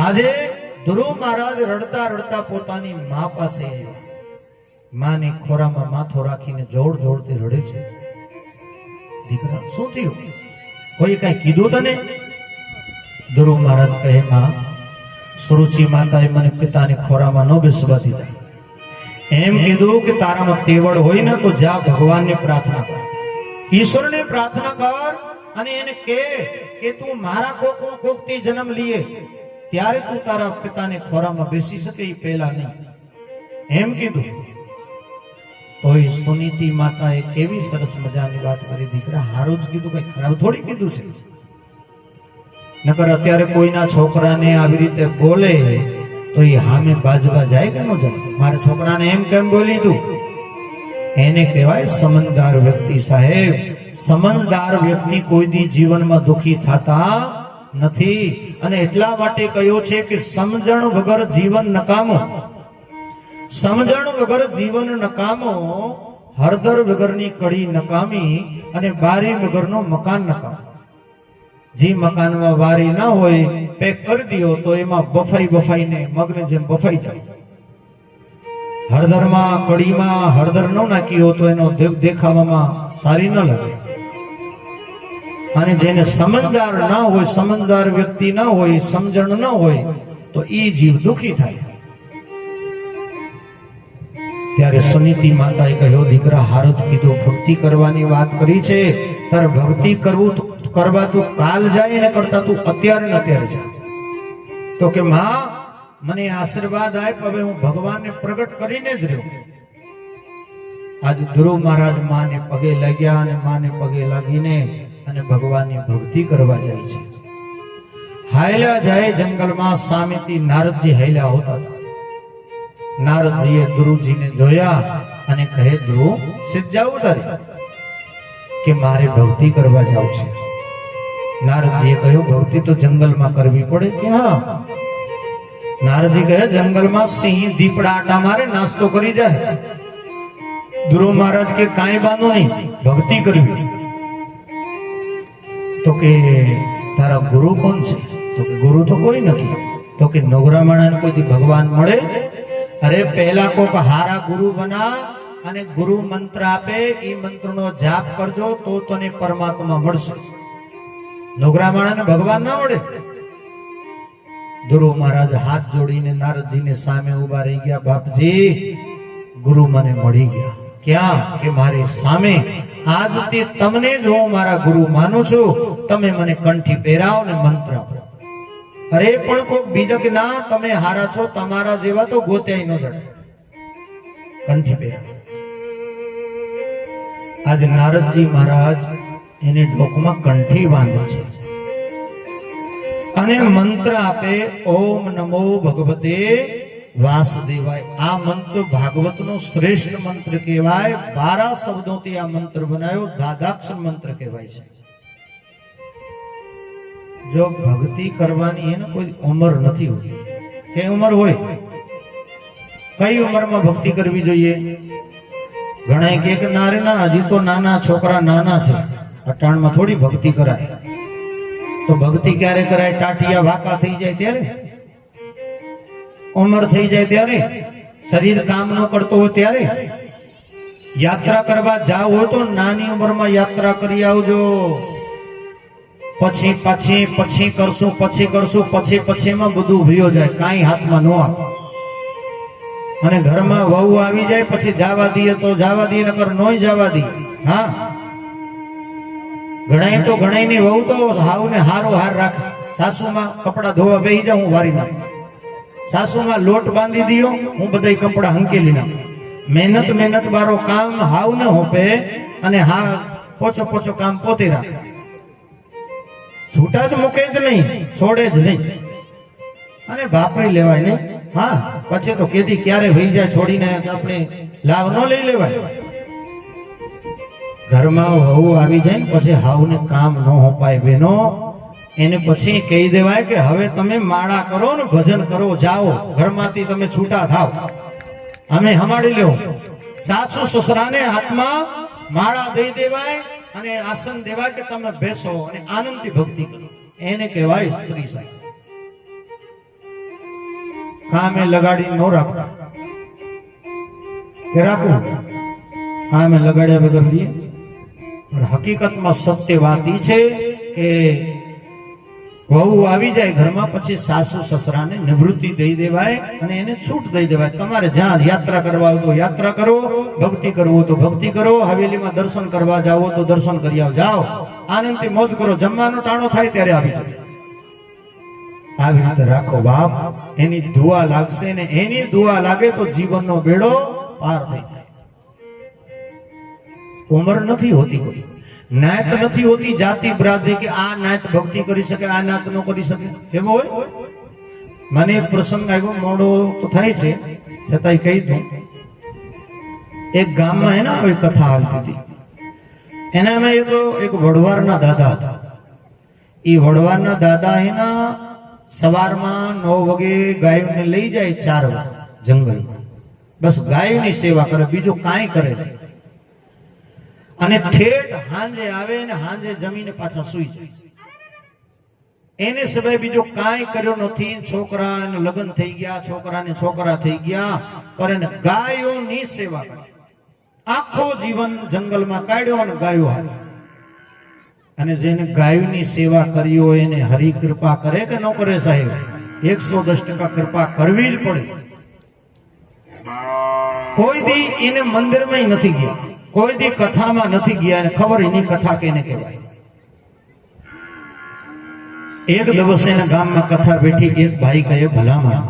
આજે ધ્રુવ મહારાજ રડતા રડતા પોતાની મા પાસે આવ્યા. માની ખોરામાં માથો રાખીને જોડ જોડથી રડે છે. દીકરા શું થયું? કોઈ કઈ કીધું તને? ધ્રુવ મહારાજ કહે, માં, સુરુચિ માતાએ મને પિતાની ખોરામાં ન બેસવા દીધા. એમ કીધું કે તારામાં તેવડ હોય ને તો જા ભગવાનને પ્રાર્થના કર, ઈશ્વરને પ્રાર્થના કર અને એને કે તું મારા કોકથી જન્મ લીએ ત્યારે તું તારા પિતાને ખોરામાં બેસી શકે, એ પહેલા નહીં. એમ કીધું. તો એ સુનીતિ માતાએ કેવી સરસ મજાની વાત કરી. દીકરા હારું જ કીધું, કઈ ખરાબ થોડી કીધું છે. નકર અત્યારે કોઈના છોકરાને આવી રીતે બોલે તો એ હામે બાજવા જાય કે ન જાય? મારા છોકરાને એમ કેમ બોલી તું? એને કહેવાય સમજદાર વ્યક્તિ. સાહેબ, સમજદાર વ્યક્તિ કોઈ દી જીવનમાં દુખી થતા નથી. અને એટલા માટે કહ્યું છે કે સમજણ વગર જીવન નકામો, સમજણ વગર જીવન નકામો, હળદર વગરની કડી નકામી અને બારી વગરનો મકાન નકામો. જે મકાનમાં વારી ના હોય પેક કરી દો તો એમાં બફાઈને મગને જેમ બફાઈ જાય. હળદરમાં કડીમાં હળદર ન નાખી હોય તો એનો દેખાવામાં સારી ન લાગે. અને જેને સમજદાર ના હોય, સમજદાર વ્યક્તિ ના હોય, સમજણ ન હોય તો એ જીવ દુખી થાય. ત્યારે સુનીતિ માતાએ કહ્યું, દીકરા હારું જ કીધું, ભક્તિ કરવાની વાત કરી છે. તારે ભક્તિ કરવા તું કાલ જાય ને કરતા તું અત્યારે ને અત્યારે જા. તો કે માં, મને આશીર્વાદ આપ, હવે હું ભગવાનને પ્રગટ કરીને જ રહ્યો. આજ ધ્રુવ મહારાજ માને પગે લાગ્યા અને માને પગે લાગીને અને ભગવાનની ભક્તિ કરવા જાય છે. હાયલા જાય જંગલમાં. સામેથી નારદજી હાયલા હોતા હતા. નારદજીએ ધ્રુવજીને જોયા અને કહે, ધ્રુવ સીધ જાવું તારે? કે મારે ભક્તિ કરવા જાવ છે. નારદજીએ કહ્યું, ભક્તિ તો જંગલમાં કરવી પડે. કે હા. નારદજી કહે, જંગલમાં સિંહ દીપડા આટા મારે, નાસ્તો કરી જાય. ધ્રુવ મહારાજ કે કાંઈ બાંધો નહીં, ભક્તિ કરવી. તો કે તારા ગુરુ કોણ છે? તો કે ગુરુ તો કોઈ નથી. તો કે નવરા માણસને કોઈથી ભગવાન મળે? અરે પહેલા કોક હારા ગુરુ બના અને ગુરુ મંત્ર આપે, એ મંત્રનો જાપ કરજો તો તને પરમાત્મા મળશે. નોગરા માણસને ભગવાન ના મળે. ધ્રુવ મહારાજ હાથ જોડીને નારદજીને સામે ઉભા રહી ગયા. બાપજી, ગુરુ મને મળી ગયા. ક્યાં? કે મારી સામે. આજથી તમને જ હું મારા ગુરુ માનું છું. તમે મને કંઠી પહેરાવો ને મંત્ર આપો. અરે પણ કોઈક બીજા કે ના, તમે હારા છો, તમારા જેવા તો ગોત્યાય ન જડે. કંઠી પહેરાવો. આજે નારદજી મહારાજ એને ડોકમાં કંઠી બાંધે છે અને મંત્ર આપે, ઓમ નમો ભગવતે વાસુદેવાય. આ મંત્ર ભાગવતનો શ્રેષ્ઠ મંત્ર કહેવાય. 12 શબ્દોથી આ મંત્ર બનાવ્યો. દાદાક્ષર મંત્ર કહેવાય છે. જો ભક્તિ કરવાની એને કોઈ ઉંમર નથી હોતી. કે ઉંમર હોય? કઈ ઉંમરમાં ભક્તિ કરવી જોઈએ? ઘણા કે ના રે ના, હજી તો નાના છોકરા નાના છે, અટાણમાં થોડી ભક્તિ કરાય. તો ભક્તિ ક્યારે કરાય? ટાટિયા વાંકા થઈ જાય ત્યારે, ઉંમર થઈ જાય ત્યારે, શરીર કામ ન કરતો હોય ત્યારે. યાત્રા કરવા જાવ હોય તો નાની ઉંમરમાં યાત્રા કરી આવજો. પછી કરશું પછીમાં બધું ભીયો જાય, કાંઈ હાથમાં ન આવે. અને ઘરમાં વહુ આવી જાય પછી જવા દઈએ તો જવા દઈએ, નકર નોય જવા દઈએ. હા, ઘણાની વહુ તો હાવને હારો હાર રાખે. સાસુમાં કપડા ધોવા બેસી જાઉં, હું વારી નાખું. સાસુમાં લોટ બાંધી દીયો, હું બધા કપડા હંકેલી નાખું. મહેનત વાળો કામ હાવ ને હોપે અને હા પોચો કામ પોતે રાખે. છૂટા જ મૂકે જ નહીં, છોડે જ નહીં. અને વાપરી લેવાય નહીં. હા, પછી તો કેદી ક્યારે વહી જાય છોડીને આપણે લાવ ન લઈ લેવાય. ઘરમાં વહુ આવી જાય ને પછી હાવને કામ ન હોપાય બેનો. એને પછી કહી દેવાય કે હવે તમે માળા કરો ને ભજન કરો, જાઓ ઘરમાંથી, તમે છૂટા થાવ, અમે હમાડી લેવું. સાસુ સસરાને હાથમાં માળા દઈ દેવાય અને આસન દેવાય કે તમે બેસો અને આનંદથી ભક્તિ કરો. એને કહેવાય સ્ત્રી સાહેબ. કામે લગાડી ન રાખતા કે રાખવું કામે લગાડ્યા વગર દઈએ. પણ હકીકતમાં સત્ય વાત ઈ છે કે વહુ આવી જાય ઘરમાં પછી સાસુ સસરાને નિવૃત્તિ દઈ દેવાય અને એને છૂટ દઈ દેવાય. તમારે જ્યાં યાત્રા કરવા હોય તો યાત્રા કરો, ભક્તિ કરવો તો ભક્તિ કરો, હવેલીમાં દર્શન કરવા જાઓ તો દર્શન કરી આવો, જાઓ આનંદથી મોજ કરો, જમવાનો ટાણો થાય ત્યારે આવી જાય. આવી રીતે રાખો બાપ, એની દુઆ લાગશે ને એની દુઆ લાગે તો જીવનનો બેડો પાર થઈ જાય. ઉંમર નથી હોતી, કોઈ નાત નથી હોતી, જાતિ બરાદરી કે આ નાત ભક્તિ કરી શકે આ નાત નો કરી શકે એવો હોય. મને એક પ્રસંગ આવ્યો, મોડો તો થાય છે છતાંય કહી દઉં. એક ગામમાં એના આવી કથા આવતી હતી. એનામાં એક વડવારના દાદા હતા. એ વડવારના દાદા એના સવારમાં 9 વાગે ગાયોને લઈ જાય 4 વાગે જંગલમાં, બસ ગાયોની સેવા કરે, બીજું કાંઈ કરે નહીં. અને ઠેઠ હાંજે આવે ને હાંજે જમીને પાછા સુઈ જાય. એને સિવાય બીજો કાંઈ કર્યો નથી. છોકરાને લગ્ન થઈ ગયા, છોકરાને છોકરા થઈ ગયા, પણ ગાયોની સેવા કરે. આખો જીવન જંગલમાં કાઢ્યો અને ગાયો હારી. અને જેને ગાયોની સેવા કરી હોય એને હરિ કૃપા કરે કે ન કરે સાહેબ? 110% કૃપા કરવી જ પડે. કોઈ દી એને મંદિરમાં નથી ગયા, કોઈ દી કથામાં નથી ગયા, અને ખબર એની કથા કેને કહેવાય. એક દિવસે એના ગામમાં કથા બેઠી. એક ભાઈ કહે, ભલામણ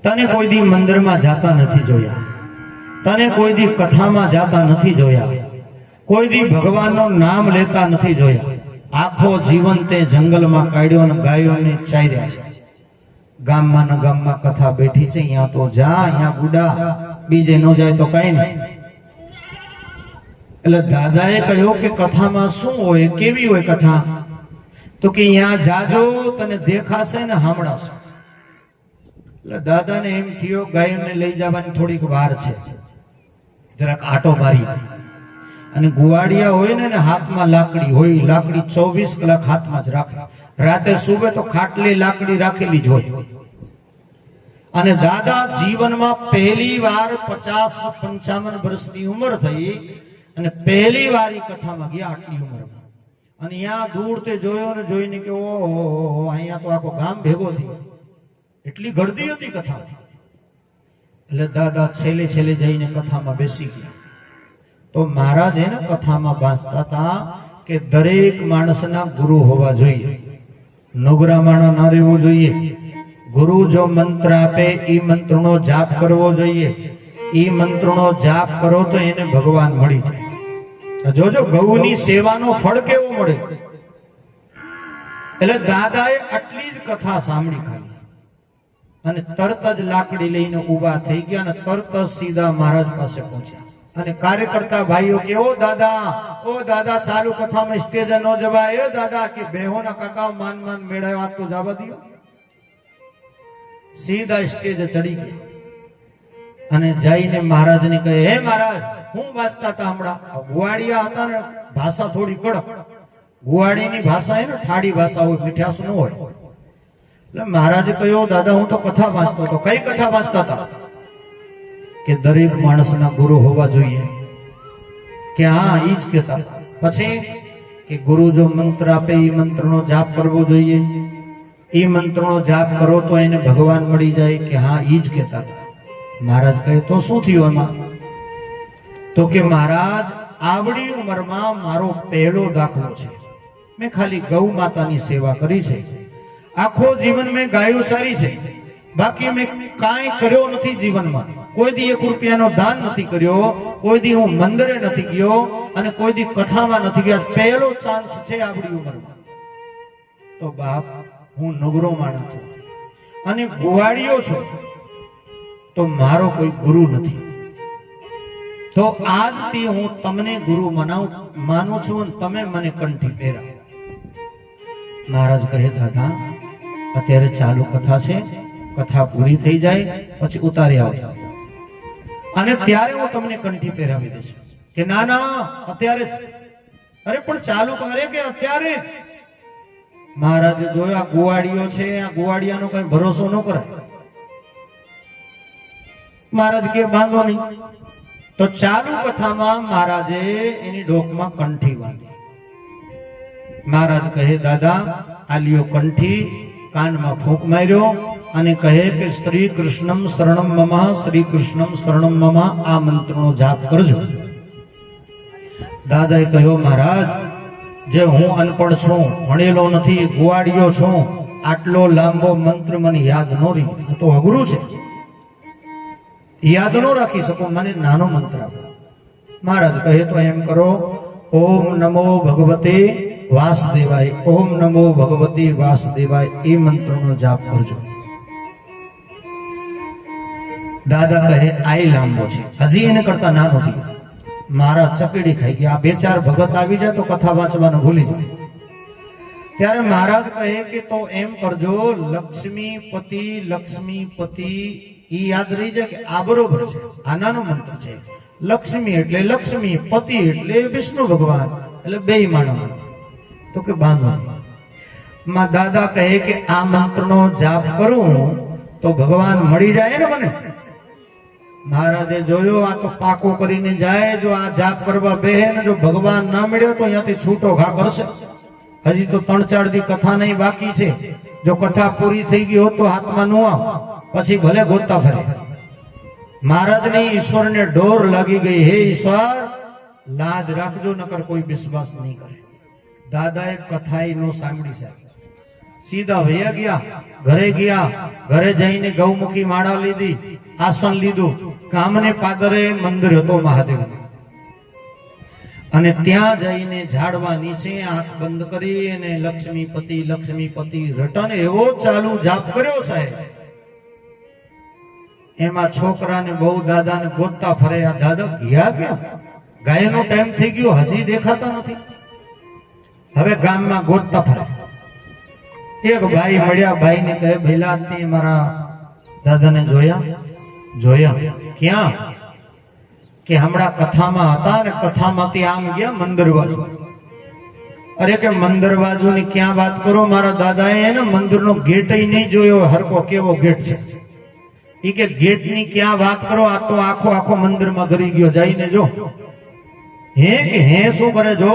તને કોઈ દી મંદિરમાં જાતા નથી જોયા, તને કોઈ દી કથામાં જાતા નથી જોયા, કોઈ દી ભગવાનનું નામ લેતા નથી જોયા, આખો જીવન તે જંગલમાં કાઢ્યો અને ગાયોને ચાર્યા છે. ગામમાં ને ગામમાં કથા બેઠી છે, અહીંયા તો જા, અહીંયા ગુડા, બીજે ન જાય તો કઈ નહીં. એટલે દાદાએ કહ્યું કે કથામાં શું હોય, કેવી હોય કથા? તો કે અહીંયા જાજો, તને દેખાશે ને સાંભળાશે. એટલે દાદાને એમ થયો ગાયોને લઈ જવાની થોડીક વાર છે, જરાક આટો મારી. અને ગુવાડિયા હોય ને હાથમાં લાકડી હોય, લાકડી 24 કલાક હાથમાં જ રાખે. રાતે સુવે તો ખાટલી લાકડી રાખેલી જ હોય. અને દાદા જીવનમાં પહેલી વાર 50-55 વર્ષની ઉંમર થઈ અને પહેલી વાર કથામાં ગયા આટલી ઉંમરમાં. અને અહીંયા દૂર તે જોયો ને જોઈને કે ઓહો, અહીંયા તો આખો ગામ ભેગો થયો, એટલી ગળદી હતી કથા. એટલે દાદા છેલ્લે જઈને કથામાં બેસી ગયા. તો મહારાજ એને કથામાં વાંચતા હતા કે દરેક માણસના ગુરુ હોવા જોઈએ, નુગરા માણસ ન રહેવું જોઈએ. ગુરુ જો મંત્ર આપે એ મંત્રનો જાપ કરવો જોઈએ. એ મંત્રનો જાપ કરો તો એને ભગવાન મળી જાય. જોજો ગૌની સેવાનો ફળ કેવો મળે. એટલે દાદાએ આટલી જ કથા સાંભળી ખાલી અને તરત જ લાકડી લઈને ઉભા થઈ ગયા અને તરત જ સીધા મહારાજ પાસે પહોંચ્યા. અને કાર્યકર્તા ભાઈઓ કે ઓ દાદા ચાલુ કથામાં સ્ટેજ ન જવાય, એ દાદા કે બેહોના કાકા માન મેળવ્યા તો જવા દો. સીધા સ્ટેજ ચડી ગયા અને જઈને મહારાજને કહે, હે મહારાજ, હું વાંચતા હતા હમણાં. ગુવાડિયા હતા ને, ભાષા થોડી કડક. ગુવાડીની ભાષા એ ને ઠાડી ભાષા હોય, મીઠાશ ન હોય. એટલે મહારાજે કહ્યું, દાદા હું તો કથા વાંચતો હતો. કઈ કથા વાંચતા હતા? કે દરેક માણસના ગુરુ હોવા જોઈએ. કે હા, ઈ જ કહેતા. પછી કે ગુરુ જો મંત્ર આપે એ મંત્રનો જાપ કરવો જોઈએ. એ મંત્રનો જાપ કરો તો એને ભગવાન મળી જાય. કે હા, ઈ જ કહેતા હતા. મહારાજ કહે, તો શું થયું એમાં? તો કે મહારાજ, આવડી ઉંમરમાં મારો પહેલો દાખલો છે. મેં ખાલી ગૌ માતાની સેવા કરી છે. આખો જીવન મેં ગાયો ચારી છે. બાકી મેં કાંઈ કર્યો નથી જીવનમાં. કોઈ દી 1 રૂપિયાનો દાન નથી કર્યો, કોઈ દી હું મંદિરે નથી ગયો, અને કોઈ દી કથામાં નથી ગયા. પહેલો ચાન્સ છે આવડી ઉંમરમાં. તો બાપ, હું નગરો માણસ છું અને ગુવાડિયો છું, તો મારો કોઈ ગુરુ નથી. તો આજથી હું તમને ગુરુ માનું છું અને તમે મને કંઠી પહેરા. મહારાજ કહે, દાદા અત્યારે ચાલુ કથા છે, કથા પૂરી થઈ જાય પછી ઉતારી આવજો અને ત્યારે હું તમને કંઠી પહેરાવી દઈશ. કે ના અત્યારે જ. અરે પણ ચાલુ કરે કે અત્યારે જ? મહારાજે જોયો આ ગુવાડિયો છે, આ ગુવાડિયાનો કઈ ભરોસો ન કરાય. મહારાજ કે બાંધો નહીં. તો ચાલુ કથામાં મહારાજે એની ડોકમાં કંઠી બાંધી. મહારાજ કહે દાદા આ લ્યો કંઠી, કાનમાં ફૂંક માર્યો અને કહે કે શ્રી કૃષ્ણમ શરણમ મમ, શ્રી કૃષ્ણમ શરણમ મમ, આ મંત્રનો જાપ કરજો. દાદાએ કહ્યું મહારાજ જે હું અનપઢ છું, ભણેલો નથી, ગુવાડિયો છું, આટલો લાંબો મંત્ર મને યાદ ન રહી, આ તો અઘરું છે, યાદ ન રાખી શકું, મને નાનો મંત્ર આપો. મહારાજ કહે તો એમ કરો, ઓમ નમો ભગવતે વાસુદેવાય, ઓમ નમો ભગવતે વાસુદેવાય, એ મંત્રનો જાપ કરજો. દાદા કહે આ લાંબો છે, હજી એને કરતા નાનો થયો. મહારાજ ચપેડી ખાઈ ગયા. બે ચાર ભગત આવી જાય તો કથા વાંચવાનું ભૂલી જાય. ત્યારે મહારાજ કહે કે તો એમ કરજો, લક્ષ્મીપતિ લક્ષ્મીપતિ ઈ યાદ રહી જાય કે આ બરોબર છે, આ નાનો મંત્ર છે. લક્ષ્મી એટલે લક્ષ્મી, પતિ એટલે વિષ્ણુ ભગવાન, એટલે બે માનો. તો કે બાંધો. માં દાદા કહે કે આ મંત્રનો જાપ કરું તો ભગવાન મળી જાય ને મને. મહારાજે જોયો આ તો પાકો કરીને જાય, જો આ જાપ કરવા બેહે ને જો ભગવાન ના મળ્યો તો અહીંયાથી છૂટો ઘા કરશે. હજી તો 3-4 દી કથા નહીં બાકી છે. જો કથા પૂરી થઈ ગઈ હોત તો હાથમાં નો આવ, પછી ભલે ગોતતા ફરે. મહારાજને ઈશ્વરને ડોર લાગી ગઈ, હે ઈશ્વર લાજ રાખજો, નકર કોઈ વિશ્વાસ નહીં કરે. દાદાએ કથા નો સાંભળી સાહેબ, સીધા વયા ગયા, ઘરે ગયા. ઘરે જઈને ગૌમુખી માળા લીધી, આસન લીધું. ગામને પાદરે મંદિર હતો મહાદેવ, અને ત્યાં જઈને ઝાડવા નીચે આંખ બંધ કરી અને લક્ષ્મીપતિ લક્ષ્મીપતિ રટન એવો ચાલુ જાપ કર્યો સાહેબ. એમાં છોકરાને બહુ દાદાને ગોતતા ફરે, આ દાદા ગયા ક્યાં? ગાયનો ટાઈમ થઈ ગયો, હજી દેખાતા નથી. હવે ગામમાં ગોતતા ફરે. એક ભાઈ મળ્યા, ભાઈને કહે ભઈલા તે મારા દાદાને જોયા? ક્યાં? કે હમણાં કથામાં હતા ને કથામાંથી આમ ગયા મંદિર બાજુ. અરે કે મંદિર બાજુની ક્યાં વાત કરો, મારા દાદાએ એને મંદિરનો ગેટ નહીં જોયો, હરકો કેવો ગેટ છે. એ કે ગેટ ની ક્યાં વાત કરો, આ તો આખો મંદિરમાં ઘરી ગયો, જઈને જો. હે કે હે શું કરે જો?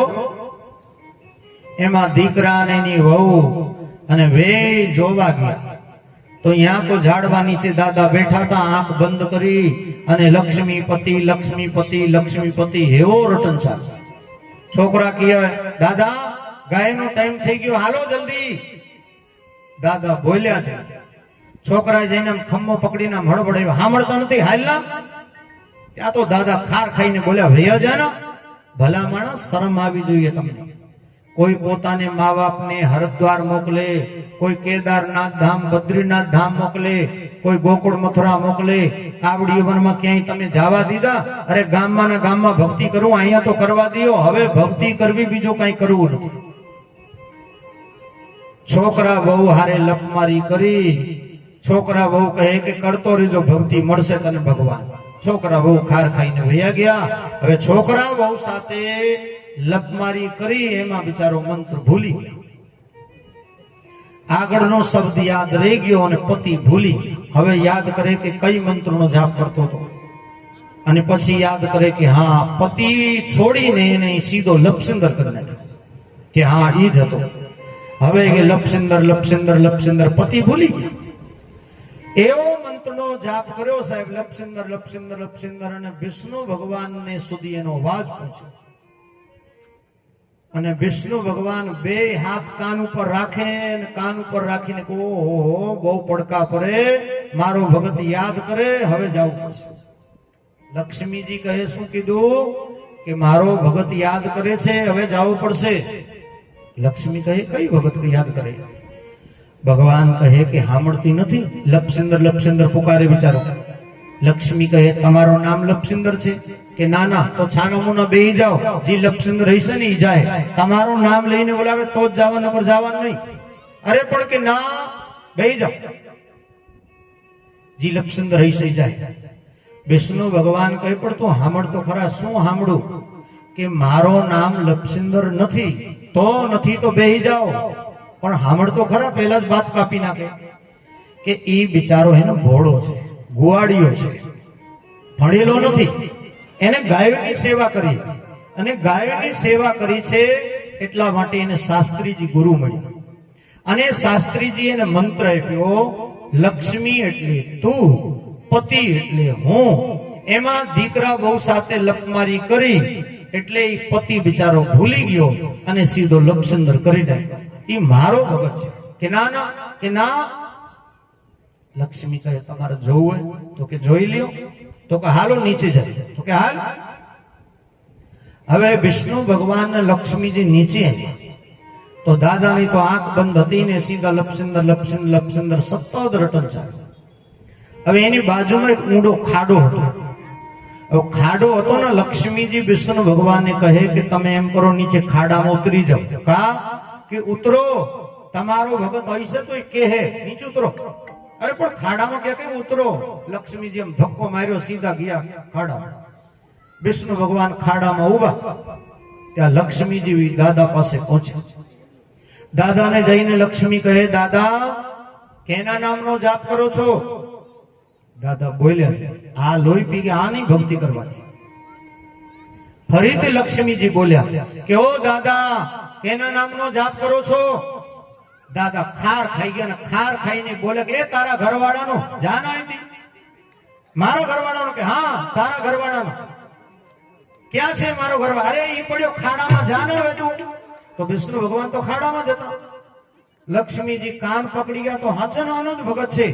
એમાં દીકરા ને એની વહુ અને વે જોવા ગયા. તો અહીંયા તો ઝાડવા નીચે દાદા બેઠા હતા, આંખ બંધ કરી અને લક્ષ્મીપતિ લક્ષ્મીપતિ લક્ષ્મીપતિ એવો રટન ચાલ. છોકરા કહે દાદા ગાયનો ટાઈમ થઈ ગયો, હાલો જલ્દી. દાદા બોલ્યા છે. છોકરા જઈને ખમ્મો પકડીને હળબડાવ્યો, સાંભળતા નથી, હાલના. ત્યાં તો દાદા ખાર ખાઈને બોલ્યા, ભૈયા જાના ભલા માણસ, શરમ આવી જોઈએ તમને. કોઈ પોતાને મા બાપને હરિદ્વાર મોકલે, કોઈ કેદારનાથ ધામ બદ્રીનાથ ધામ મોકલે, કોઈ ગોકુળ મથુરા મોકલે, આવડી ઉંમરમાં ક્યાંય તમે જવા દીધા? અરે ગામમાં ને ગામમાં ભક્તિ કરવું, અહીંયા તો કરવા દો. હવે ભક્તિ કરવી, બીજું કઈ કરવું નથી. છોકરા બહુ હારે લપમારી કરી. છોકરા બહુ કહે કે કરતો રહેજો, ભક્તિ મળશે તને ભગવાન. છોકરા બહુ ખાર ખાઈને વયા ગયા. હવે છોકરા બહુ સાથે લપમારી કરી, એમાં બિચારો મંત્ર ભૂલી ગયો. આગળનો શબ્દ યાદ રહી ગયો અને પતિ ભૂલી ગયો. હવે યાદ કરે કે કઈ મંત્રનો જાપ કરતો હતો, અને પછી યાદ કરે કે હા પતિ છોડીને એને સીધો લપસિંદર કરી નાખ્યો, કે હા ઈ જ હતો. હવે કે લપસિંદર લપસિંદર લપસિંદર, પતિ ભૂલી ગયા. એવો મંત્રનો જાપ કર્યો સાહેબ, લપસિંદર લપસિંદર લપસિંદર, અને વિષ્ણુ ભગવાનને સુધી એનો અવાજ પહોંચ્યો. અને વિષ્ણુ ભગવાન બે હાથ કાન ઉપર રાખે, કાન ઉપર રાખીને ઓહો બહુ પડકા પડે, મારો ભગત યાદ કરે, હવે જવું પડશે. લક્ષ્મીજી કહે શું કીધું? કે મારો ભગત યાદ કરે છે, હવે જવું પડશે. લક્ષ્મી કહે કઈ ભગત યાદ કરે? ભગવાન કહે કે સાંભળતી નથી? લપસિંદર લપસિંદર પુકારે બિચારો. લક્ષ્મી કહે તમારું નામ લપસિંદર છે? કે ના ના, તો છાનામુના બેહી જાઓ, જે લપસિંદર હશે ને ઈ જાય. તમારું નામ લઈને બોલાવે તો જ જવા, નકર જવાનું નહીં. અરે પણ કે ના, બેહી જાઓ, જે લપસિંદર હશે જાય. વિષ્ણુ ભગવાન કહે પણ તું સાંભળ તો ખરા. શું સાંભળું? કે મારો નામ લપસિંદર નથી, તો નથી તો બેહી જાઓ, પણ સાંભળ તો ખરા. પહેલા જ વાત કાપી નાખે કે ઈ બિચારો એનો ભોળો છે, ગુવાડિયો છે. ભણેલો નથી, એને ગાયોની સેવા કરી, અને ગાયોની સેવા કરી છે એટલા માટે એને શાસ્ત્રીજી ગુરુ મળ્યા. અને શાસ્ત્રીજી એને મંત્ર આપ્યો, લક્ષ્મી એટલે તું, પતિ એટલે હું. એમાં દીકરા બહુ સાથે લપમારી કરી એટલે એ પતિ બિચારો ભૂલી ગયો અને સીધો લપસંદર કરી નાખ્યો. એ મારો ભગત છે કે ના. લક્ષ્મી કહે તમારે જોવું હોય તો કે જોઈ લ્યો, તો કે હાલો નીચે જાય, તો કે હાલ. હવે વિષ્ણુ ભગવાન લક્ષ્મીજી નીચે આવ્યા તો દાદાની તો આંખ બંધ હતી ને સીધા લપસંદર સતત રટન ચાલે. હવે એની બાજુમાં એક ઊંડો ખાડો હતો. હવે ખાડો હતો ને, લક્ષ્મીજી વિષ્ણુ ભગવાનને કહે કે તમે એમ કરો નીચે ખાડામાં ઉતરી જાઓ. કા કે ઉતરો, તમારો ભગત હશે તો કે નીચે ઉતરો. અરે પણ ખાડામાં કે ઉતરો. લક્ષ્મીજી એમ ધક્કો માર્યો, સીધા ગયા ખાડામાં. વિષ્ણુ ભગવાન ખાડામાં ઉભા. ત્યાં લક્ષ્મીજી દાદા પાસે પહોંચ્યા. દાદાને જઈને લક્ષ્મી કહે, દાદા કેના નામનો જાપ કરો છો? દાદા બોલ્યા છે, આ લોહી પી ગયા, આની ભક્તિ કરવાની. ફરીથી લક્ષ્મીજી બોલ્યા કે ઓ દાદા કેના નામનો જાપ કરો છો? દાદા ખાર ખાઈ ગયા ને ખાર ખાઈને બોલે કે એ તારા ઘરવાળાનો જાન આવી. મારો ઘરવાળાનો? કે હા તારા ઘરવાળાનો. ક્યાં છે મારો ઘરવાળો? અરે એ પડ્યો ખાડામાં, જાન આવે તું. તો વિષ્ણુ ભગવાન તો ખાડામાં જતા. લક્ષ્મીજી કાન પકડી ગયા તો હાચનાનો જ ભગત છે.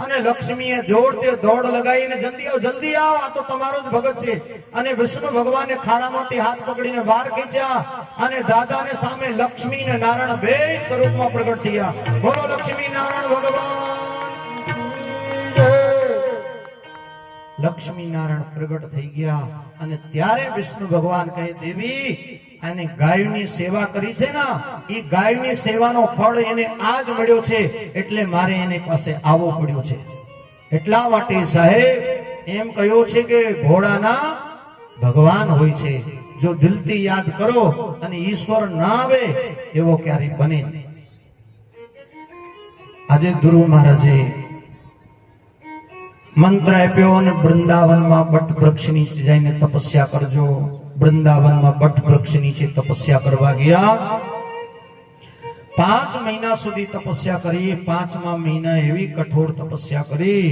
અને લક્ષ્મીએ જોરથી દોડ લગાવીને જલ્દી આવ, આ તો તમારો જ ભગત છે. અને વિષ્ણુ ભગવાને ખાડામાંથી હાથ પકડીને બહાર ખેંચ્યા અને દાદાને સામે લક્ષ્મી ને નારાયણ બે સ્વરૂપમાં પ્રગટ થયા. બોલો લક્ષ્મી નારાયણ ભગવાન. લક્ષ્મી નારાયણ પ્રગટ થઈ ગયા અને ત્યારે વિષ્ણુ ભગવાન કહે, દેવી અને ગાયની સેવા કરી છે ને, એ ગાયની સેવાનો ફળ એને આજ મળ્યો છે, એટલે મારે એની પાસે આવવો પડ્યો છે. એટલા માટે સાહેબ એમ કહ્યું છે કે ઘોડાના ભગવાન હોય છે. જો દિલથી યાદ કરો અને ઈશ્વર ના આવે એવો ક્યારેય બને નહીં. આજે ધ્રુવ મહારાજે મંત્ર આપ્યો અને વૃંદાવનમાં બટ વૃક્ષ નીચે જઈને તપસ્યા કરજો. વૃંદાવનમાં બટ વૃક્ષ નીચે તપસ્યા કરવા ગયા. 5 મહિના સુધી તપસ્યા કરી. 5મા મહિના એવી કઠોર તપસ્યા કરી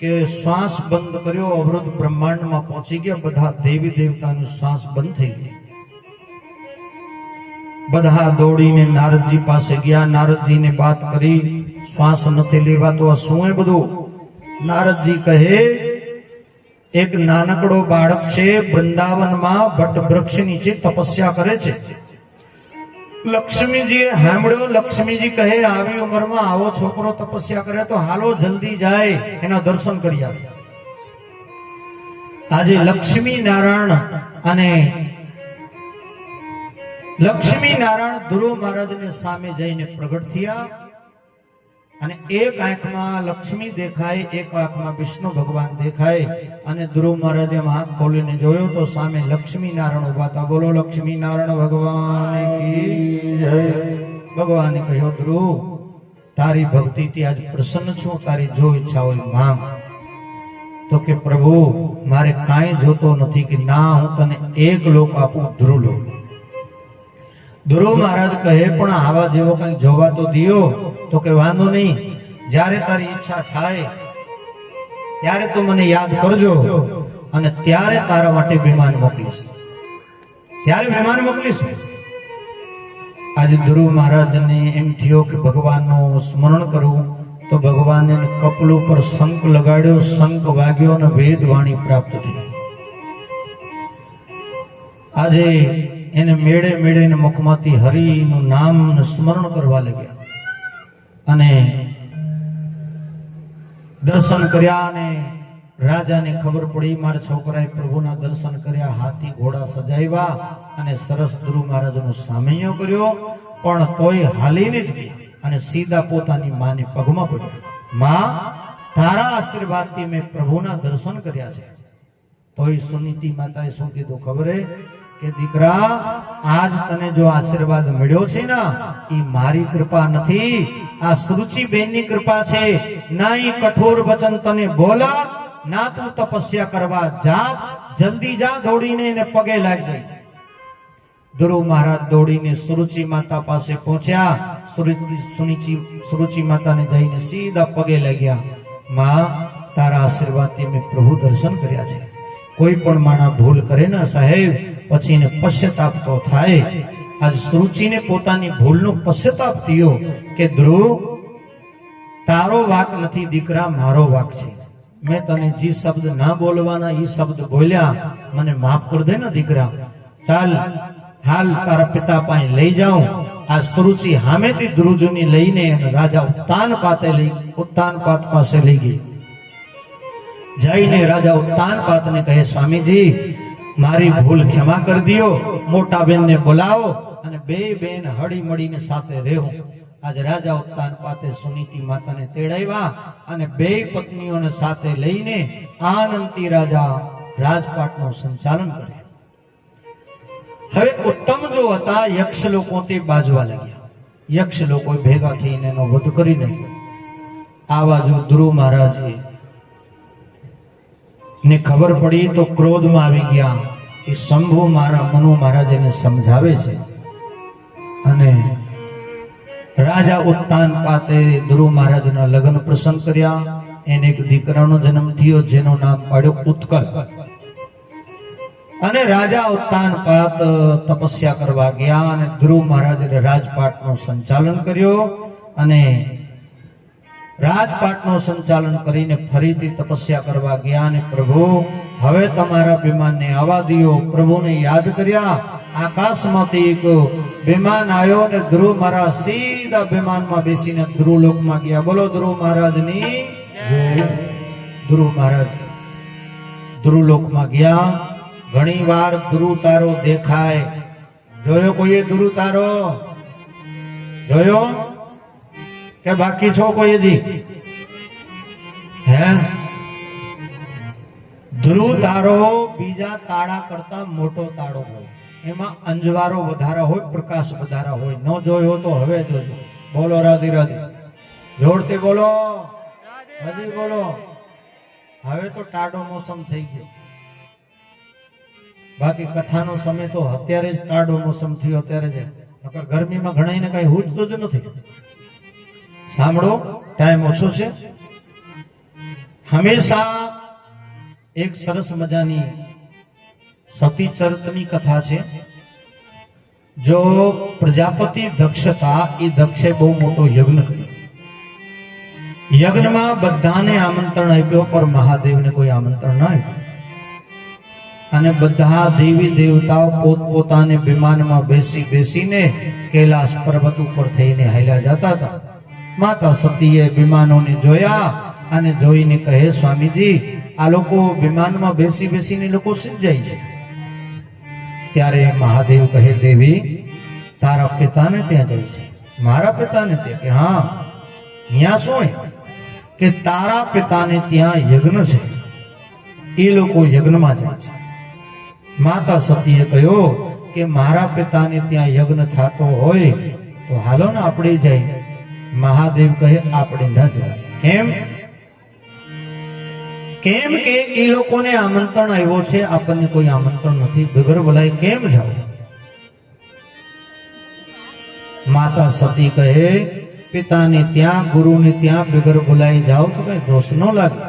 કે શ્વાસ બંધ કર્યો, અવરોધ બ્રહ્માંડમાં પહોંચી ગયા. બધા દેવી દેવતાનું શ્વાસ બંધ થઈ ગયું. બધા દોડીને નારદજી પાસે ગયા. નારદજીને વાત કરી, શ્વાસ નથી લેવાતો, આ શું એ બધું? નારદજી કહે, એક નાનકડો બાળક છે, વૃંદાવનમાં બટ વૃક્ષ નીચે તપસ્યા કરે છે. લક્ષ્મીજીએ સાંભળ્યો. લક્ષ્મીજી કહે, આવી ઉંમરમાં આવો છોકરો તપસ્યા કરે તો હાલો જલ્દી જાય એના દર્શન કરી આવે. આજે લક્ષ્મી નારાયણ ધ્રુવ મહારાજને સામે જઈને પ્રગટ થયા. અને એક આંખમાં લક્ષ્મી દેખાય, એક આંખમાં વિષ્ણુ ભગવાન દેખાય. અને ધ્રુવ મહારાજે આંખ ખોલીને જોયો તો સામે લક્ષ્મી નારાયણ ઉભા હતા. બોલો લક્ષ્મી નારાયણ ભગવાન કી જય. ભગવાને કહ્યું, ધ્રુવ તારી ભક્તિથી આજ પ્રસન્ન છું, તારી જો ઈચ્છા હોય માંગ. તો કે પ્રભુ મારે કાંઈ જોતો નથી. કે ના, હું તને એક લોક આપું, ધ્રુવ લોક. ધ્રુવ મહારાજ કહે, પણ આવા જેવો કઈ જોવા તો દિયો. તો કે વાંધો નહીં, જ્યારે તારી ઈચ્છા થાય ત્યારે તું મને યાદ કરજો અને ત્યારે તારા માટે વિમાન મોકલીશ. આજે ધ્રુવ મહારાજને એમ થયો કે ભગવાનનું સ્મરણ કરવું, તો ભગવાને કપલ ઉપર શંખ લગાડ્યો, શંખ વાગ્યો અને વેદ વાણી પ્રાપ્ત થઈ. આજે એને મેળે મેળે મુખમાંથી હરિનું નામ સ્મરણ કરવા લાગ્યા અને દર્શન કર્યા. અને રાજાને ખબર પડી મારા છોકરાએ પ્રભુના દર્શન કર્યા, હાથી ઘોડા સજાવ્યા અને સરસ ધ્રુવ મહારાજનો સામૈયો કર્યો. પણ તોય હાલીને જ ગયા અને સીધા પોતાની માને પગમાં પડ્યા. માં, તારા આશીર્વાદથી મેં પ્રભુના દર્શન કર્યા છે. તોય સુનીતિ માતાએ શું કીધું ખબર કે દીકરા, આજ તને જો આશીર્વાદ મળ્યો છે ને, એ મારી કૃપા નથી, આ સુરુચિબેનની કૃપા છે. નહીં કઠોર વચન તને બોલા ના તું તપસ્યા કરવા જા, જલ્દી જા, દોડીને એને પગે લાગી ગઈ. ધ્રુવ મહારાજ દોડીને સુરુચિ માતા પાસે પહોંચ્યા. સુરુચિ માતાને જઈને સીધા પગે લાગ્યા. માં, તારા આશીર્વાદથી મેં પ્રભુ દર્શન કર્યા છે. કોઈ પણ માણસ ભૂલ કરે ને સાહેબ, પછી એને પશ્ચાતાપ તો થાય. આજ સુરુચિને પોતાની ભૂલનો પશ્ચાતાપ થયો કે ધ્રુવ, તારો વાક નથી દીકરા, મારો વાક છે. મેં તને જે શબ્દ ના બોલવાના એ શબ્દ બોલ્યા, મને માફ કરી દે ને દીકરા. ચાલ, હાલ તારા પિતા પાસે લઈ જાઉં. આ સુરુચિ સામેથી ધ્રુવજીને લઈને રાજા ઉત્તાનપાત પાસે લઈ ગઈ. જઈને રાજા ઉત્તાનપાતને કહે, સ્વામીજી, મારી ભૂલ ક્ષમા કરી દો. મોટા બેનને બોલાવો અને બે બેન હળી મળીને સાથે રહેવું. આજ રાજા ઉત્તાનપાતે સુનીતિ માતાને તેડાવ્યા અને બે પત્નીઓને સાથે લઈને આનંદથી રાજા રાજપાટનું સંચાલન કરે. હવે ઉત્તમ જો હતા, યક્ષ લોકો તે બાજવા લાગ્યા. યક્ષ લોકો ભેગા થઈને એનો વધ કરી નાખ્યો. આવા જો ધ્રુવ મહારાજ ને ખબર પડી તો ક્રોધમાં આવી ગયા. એ શંભુ મનુ મહારાજ એને સમજાવે છે અને રાજા ઉત્તાનપાતે ધ્રુવ મહારાજના લગ્ન પ્રસંગ કર્યા. એને એક દીકરાનો જન્મ થયો જેનું નામ પાડ્યું ઉત્કલ. અને રાજા ઉત્તાનપાત તપસ્યા કરવા ગયા અને ધ્રુવ મહારાજે રાજપાટનું સંચાલન કર્યો. અને રાજપાટનું સંચાલન કરીને ફરીથી તપસ્યા કરવા ગયા. અને પ્રભુ, હવે તમારા વિમાનને આવવા દો. પ્રભુને યાદ કર્યા. આકાશમાંથી એક વિમાન આવ્યો અને ધ્રુવ મહારાજ સીધા વિમાનમાં બેસીને ધ્રુવલોકમાં ગયા. બોલો ધ્રુવ મહારાજની જય. ધ્રુવ મહારાજ ધ્રુવલોકમાં ગયા. ઘણી વાર ધ્રુવ તારો દેખાય. જોયો કોઈએ ધ્રુવ તારો? જોયો કે બાકી છો કોઈ હજી? હે? ધ્રુવ તારો બીજા તાળા કરતા મોટો તાળો હોય. એમાં અંજવારો વધારા હોય, પ્રકાશ વધારા હોય. ન જોયો તો હવે જોજો. બોલો રાધે રાધે. જોડતી બોલો, હજી બોલો. હવે તો ટાઢો મોસમ થઈ ગયો. બાકી કથાનો સમય તો અત્યારે જ ટાઢો મોસમ થયો, અત્યારે જ. નકર ગરમીમાં ઘણાઈને કઈ હુજતું જ નથી. સાંભળો, ટાઈમ ઓછો છે. હંમેશા એક સરસ મજાની સતી ચરિત્રની કથા છે. જો પ્રજાપતિ દક્ષ હતા, એ દક્ષે બહુ મોટો યજ્ઞ કર્યો. યજ્ઞમાં બધાને આમંત્રણ આપ્યો, પણ મહાદેવને કોઈ આમંત્રણ ન આપ્યું. અને બધા દેવી દેવતાઓ પોતપોતાને વિમાનમાં બેસીને કૈલાસ પર્વત ઉપર થઈને હાલ્યા જતા હતા. માતા સતીએ વિમાનોને જોયા અને જોઈને કહે, સ્વામીજી, આ લોકો વિમાનમાં બેસીને લોકો સિંજાય છે. ત્યારે મહાદેવ કહે, દેવી, તારા પિતાને ત્યાં જાય છે. મારા પિતાને ત્યાં? કે હા. અહીંયા શું? કે તારા પિતાને ત્યાં યજ્ઞ છે, એ લોકો યજ્ઞમાં જાય છે. માતા સતીએ કહ્યું કે મારા પિતાને ત્યાં યજ્ઞ થતો હોય તો હાલો ને આપણે જાય. મહાદેવ કહે, આપણે ન જાય. કેમ? કેમ કે એ લોકોને આમંત્રણ આવ્યો છે, આપણને કોઈ આમંત્રણ નથી. વગર બોલાય કેમ જાવ? માતા સતી કહે, પિતાને ત્યાં, ગુરુને ત્યાં વગર બોલાય જાઓ તો કઈ દોષ ન લાગે.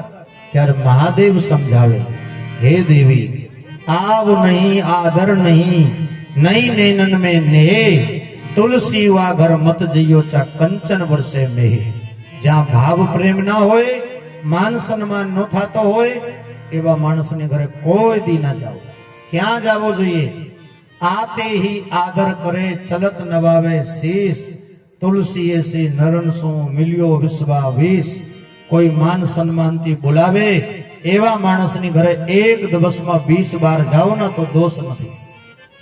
ત્યારે મહાદેવ સમજાવે, હે દેવી, આવ નહીં, આદર નહીં, નહીં નૈનન में नेह, तुलसी वा घर मत जइयो चा कंचन वर्षे मेह. જ્યાં ભાવ પ્રેમ ના હોય, માન સન્માન ન થતો હોય, એવા માણસને ઘરે કોઈ દી ના જાવ. ક્યાં જાવો જોઈએ? આતે હી આદર કરે, ચલત નવાવે શીશ, તુલસી એસી નરન શું મિલ્યો વિશ્વા વીસ. કોઈ માન સન્માનથી બોલાવે એવા માણસની ઘરે એક દિવસમાં 20 વાર જાઓ ને તો દોષ નથી.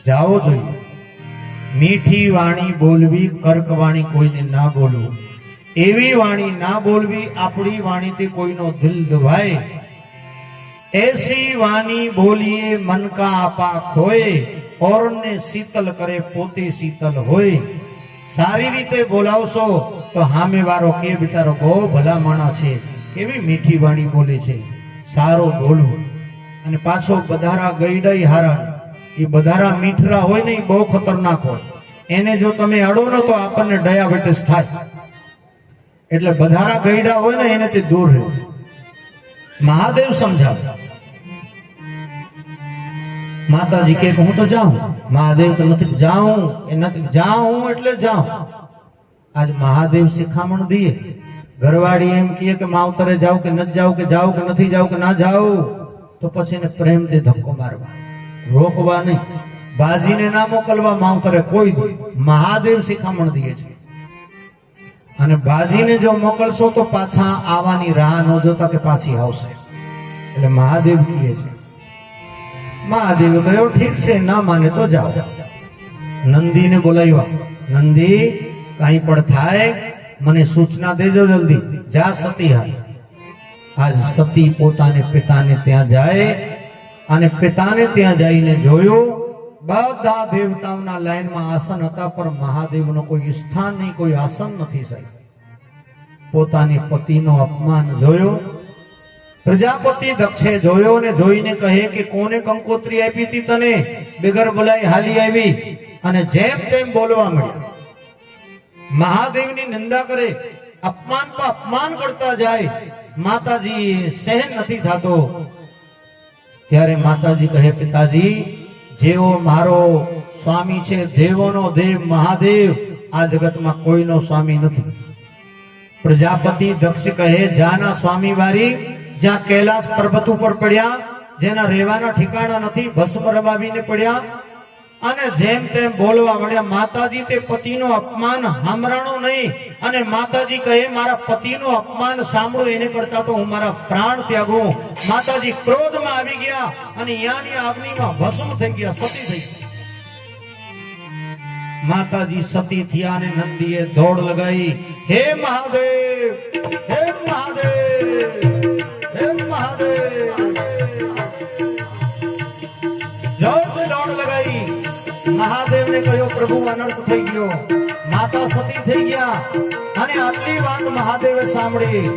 જાવો જોઈએ. મીઠી વાણી બોલવી, કર્ક વાણી કોઈને ના બોલવું. એવી વાણી ના બોલવી, આપણી વાણીથી કોઈનો દિલ દુભાય. ऐसी वाणी बोलिए मन का आपा खोए, और ने शीतल करे पोते शीतल होय. સારી રીતે બોલાવશો તો સામે વાળો કે બિચારો બહુ ભલા માણસ છે, કેવી મીઠી વાણી બોલે છે. સારો બોલવું, અને પાછો બધારા ગઈડાઈ હારા, એ બધારા મીઠરા હોય ને એ બહુ ખતરનાક હોય. એને જો તમે અડો ને તો આપણને ડાયાબિટીસ થાય. એટલે બધારા ગઈડા હોય ને એનેથી દૂર રહેવું. મહાદેવ સમજાવે. માતાજી કે હું તો જાઉં, મહાદેવ તો નથી જાઉં, એ નથી જાઉં એટલે જાઉં. આજ મહાદેવ શિખામણ દીએ. ઘરવાળી એમ કહે કે માવતરે જાવ કે નથી જાવ, કે જાવ કે નથી જાવ, કે ના જાવ, તો પછી એને પ્રેમથી ધક્કો મારવા, રોકવા નહીં. બાજીને ના મોકલવા માવતરે કોઈ દી. મહાદેવ શિખામણ દીએ છે. અને બાજીને જો મોકલશો તો પાછા આવવાની રાહ ન જોતા કે પાછી આવશે. એટલે મહાદેવ કહે છે. મહાદેવ કહ્યું ઠીક છે, ના માને તો જાઓ. નંદીને બોલાવ્યા. નંદી, કઈ પણ થાય મને સૂચના દેજો જલ્દી. જા સતી હાલ. આજ સતી પોતાને પિતાને ત્યાં જાય, અને પિતાને ત્યાં જઈને જોયું બધા દેવતાઓના લાઈનમાં આસન હતા, પણ મહાદેવનો કોઈ સ્થાન નહીં, કોઈ આસન નથી. સાહેબ પોતાની પતિનો અપમાન જોયો. પ્રજાપતિ દક્ષે જોયો ને જોઈને કહે કે કોને કંકોત્રી આપી હતી તને? બેગર બોલાઈ હાલી આવી અને જેમ તેમ બોલવા મળ્યા. મહાદેવની નિંદા કરે, અપમાન પર અપમાન કરતા જાય. માતાજી સહન નથી થતો. ત્યારે માતાજી કહે પિતાજી, જેવો મારો સ્વામી છે, દેવોનો દેવ મહાદેવ, આ જગતમાં કોઈનો સ્વામી નથી. પ્રજાપતિ દક્ષ કહે જાના સ્વામી વારી, જ્યાં કૈલાસ પર્વત ઉપર પડ્યા, જેના રહેવાના ઠિકાણા નથી, ભસ્મ રમાવીને પડ્યા અને જેમ તેમ બોલવા મળ્યા. માતાજી તે પતિનો અપમાન સાંભળાણો નહીં. અને માતાજી કહે મારા પતિનો અપમાન સાંભળો એને કરતા તો હું મારા પ્રાણ ત્યાગું. માતાજી ક્રોધમાં આવી ગયા અને યાની અગ્નિમાં ભસ્મ થઈ ગયા, સતી થઈ ગયા. માતાજી સતી થયા અને નંદીએ દોડ લગાવી, હે મહાદેવ, હે મહાદેવ, હે મહાદેવ. જોરથી દોડ લગાવી. મહાદેવને કહ્યું પ્રભુ અનર્થ થઈ ગયો, માતા સતી થઈ ગયા. અને આટલી વાત મહાદેવે સાંભળી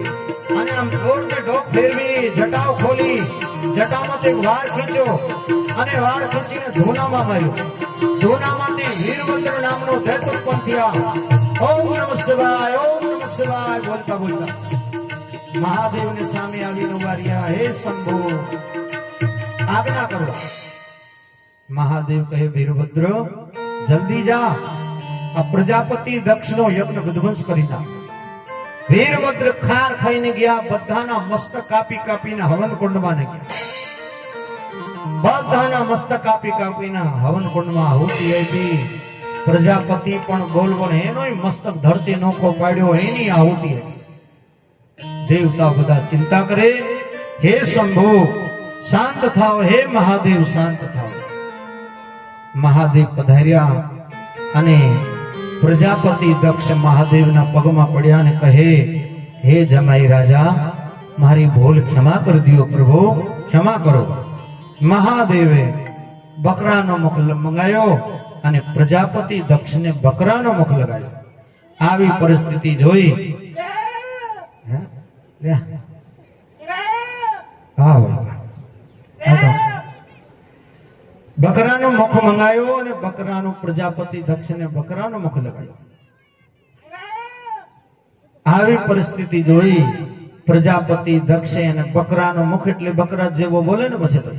અને આમ જોરથી ડોક ફેરવી, જટાઓ ખોલી, જટામાંથી વાળ ખેંચ્યો અને વાળ ખેંચીને ધૂનામાં માર્યો. ધૂનામાંથી વીરભદ્ર નામનો દૈત ઉત્પન્ન થયા. ઓમ નમઃ શિવાય, ઓમ નમઃ શિવાય બોલતા બોલતા મહાદેવની સામે આવીને ઉભા રહ્યા. હે શંભુ, આજ્ઞા કરો. મહાદેવ કહે વીરભદ્ર જલ્દી જા, આ પ્રજાપતિ દક્ષનો યજ્ઞ વિધ્વંસ કરી નાખ. વીરભદ્ર ખાર ખાઈને ગયા. બધાના મસ્તક કાપી કાપીને હવન કુંડમાં ગયા. બધાના મસ્તક કાપી કાપીને હવન કુંડમાં આહુતિ આપી. પ્રજાપતિ પણ બોલવો ને એનોય મસ્તક ધરતી નોખો પાડ્યો, એની આહુતિ આપી. દેવતા બધા ચિંતા કરે, હે શંભુ શાંત થાવ, હે મહાદેવ શાંત થાવ. મહાદેવ પધાર્યા અને પ્રજાપતિ દક્ષ મહાદેવના પગમાં પડ્યા અને કહે, હે જમાઈ રાજા, મારી ભૂલ ક્ષમા કરી દો પ્રભુ, ક્ષમા કરો. મહાદેવે બકરાનો મુખ મંગાયો અને પ્રજાપતિ દક્ષને બકરાનો મુખ લગાવ્યો. આવી પરિસ્થિતિ જોઈ બકરાનો મુખ મંગાયો અને બકરાનો પ્રજાપતિ દક્ષને બકરાનો મુખ લગાવ્યો. આવી પરિસ્થિતિ જોઈ પ્રજાપતિ દક્ષે અને બકરાનો મુખ એટલે બકરા જેવો બોલે ને પછી તો,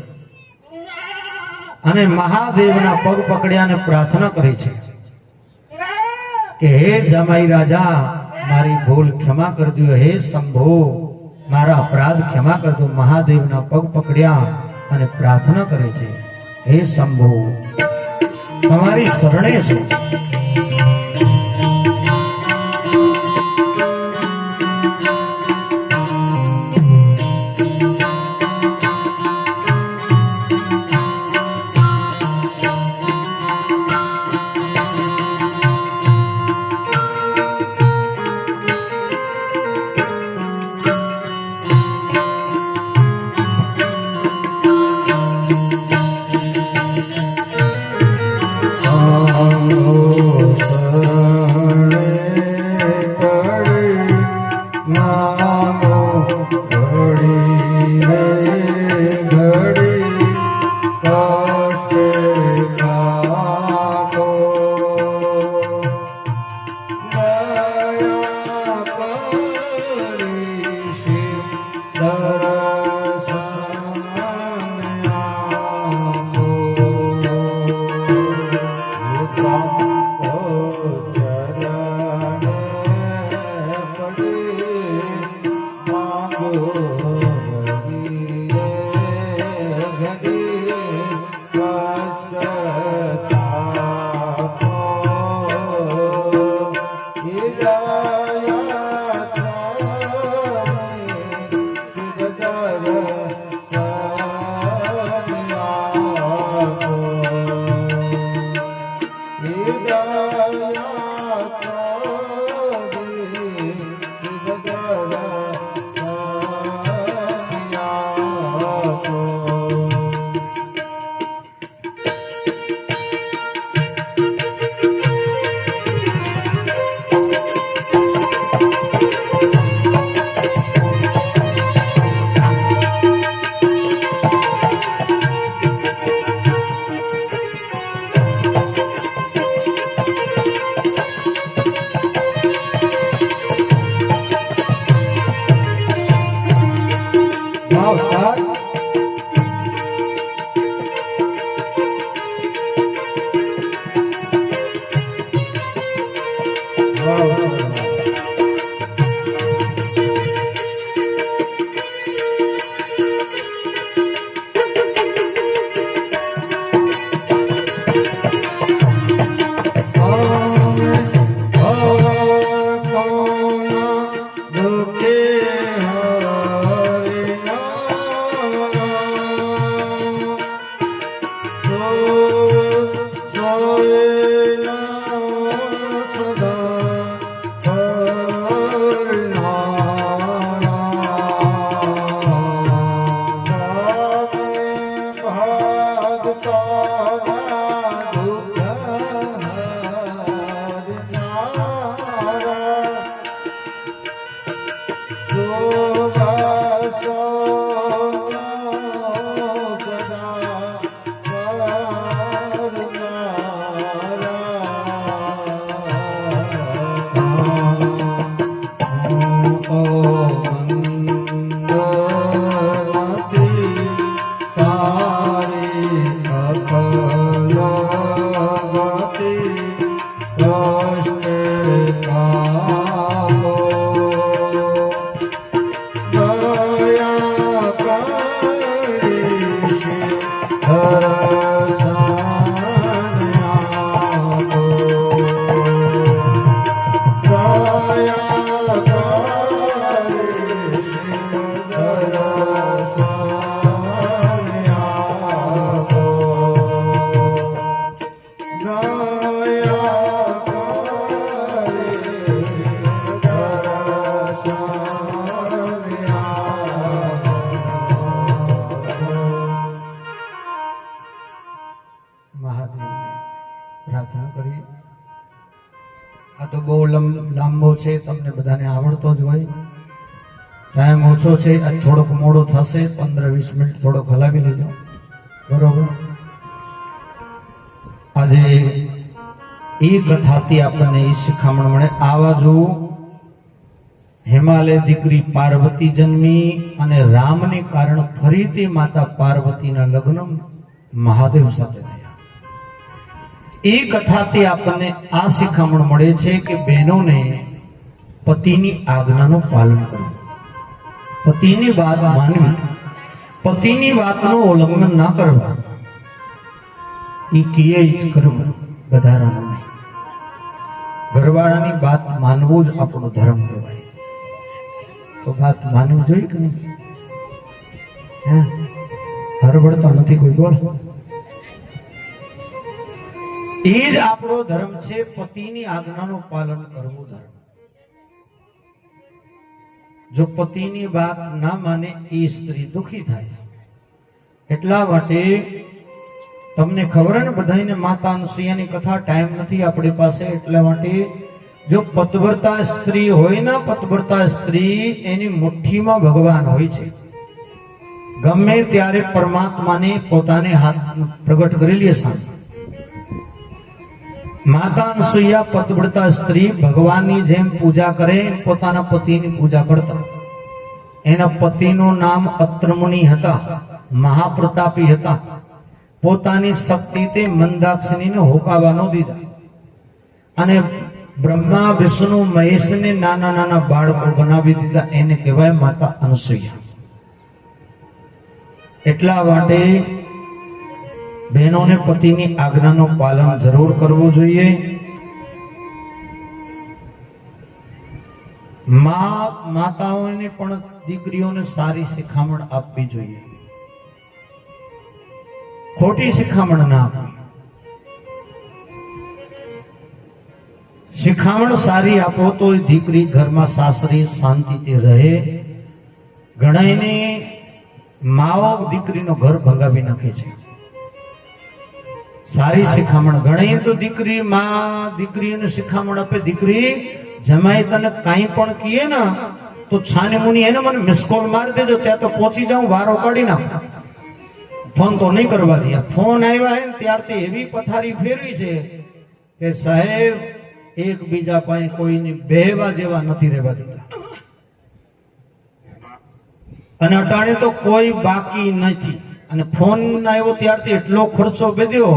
અને મહાદેવના પગ પકડ્યા અને પ્રાર્થના કરી છે કે હે જમાઈ રાજા, મારી ભૂલ ક્ષમા કરજો. હે શંભુ, મારા અપરાધ ક્ષમા કરજો. મહાદેવના પગ પકડ્યા અને પ્રાર્થના કરે છે, હે શંભુ, તમારી શરણે છું. Oh લાંબો છે, તમને બધાને આવડતો જ હોય. ટાઈમ ઓછો છે, આજ થોડોક મોડો થશે, 15-20 મિનિટ થોડોક હલાવી લેજો. બરોબર. આજે એ કથાથી આપણને એ શિખામણ મળે. આવા જો હિમાલય દીકરી પાર્વતી જન્મી અને રામને કારણ ફરીથી માતા પાર્વતીના લગ્ન મહાદેવ સાથે થયા. એ કથાથી આપણને આ શિખામણ મળે છે કે બહેનોને પતિની આજ્ઞાનું પાલન કરવું, પતિની વાત માનવી, પતિની વાતનું ઉલ્લંઘન ના કરવા. એ કીએ જ કરવું, વધારાનું નહીં. ઘરવાળાની વાત માનવું જ આપણો ધર્મ કહેવાય. તો વાત માનવી જોઈએ કે નહીં? હરબડતો નથી કોઈ. બોલ. એ જ આપણો ધર્મ છે. પતિની આજ્ઞાનું પાલન કરવું ધર્મ. જો પતિની વાત ના માને એ સ્ત્રી દુખી થાય. એટલા માટે તમને ખબર ને બધાને માતા અનસુયાની કથા, ટાઈમ નથી આપણી પાસે, એટલા માટે જો પતિવ્રતા સ્ત્રી હોય ને, પતિવ્રતા સ્ત્રી એની મુઠ્ઠીમાં ભગવાન હોય છે. ગમે ત્યારે પરમાત્માને પોતાને હાથ પ્રગટ કરેલી હશે. માતા અનસુયા પતિવ્રતા સ્ત્રી ભગવાનની જેમ પૂજા કરે, પોતાના પતિની પૂજા કરતા. એના પતિનું નામ અત્રમુનિ હતા, મહાપ્રતાપી હતા. પોતાની શક્તિથી મંદાક્ષીને હોકાવા ન દીધા. અને બ્રહ્મા વિષ્ણુ મહેશને નાના નાના બાળકો બનાવી દીધા. એને કહેવાય માતા અનસુયા. એટલા માટે બહેનોને પતિની આજ્ઞાનું પાલન જરૂર કરવું જોઈએ. માતાઓને પણ દીકરીઓને સારી શિખામણ આપવી જોઈએ, ખોટી શિખામણ ના આપવી. શિખામણ સારી આપો તો દીકરી ઘરમાં સાસરી શાંતિથી રહે. ઘણાને માઓ દીકરીનો ઘર ભંગાવી નાખે છે. સારી શિખામણ ઘણી તો દીકરી દીકરીને શિખામણ આપે, દીકરી જમાઈ તને કાંઈ પણ કહીએ ને તો છાની મુની એને મને મિસકોલ મારી દેજો, ત્યાં તો પહોંચી જાઉં, વારો કાઢી નાખું, ફોન તો નહીં કરવા દે. ફોન આવ્યા હે ને ત્યારથી એવી પથારી ફેરવી છે કે સાહેબ એકબીજા પાસે કોઈની બેહવા જેવા નથી રહેવા દીધા. અને અટાણે તો કોઈ બાકી નથી. અને ફોન આવ્યો ત્યારથી એટલો ખર્ચો બેદ્યો,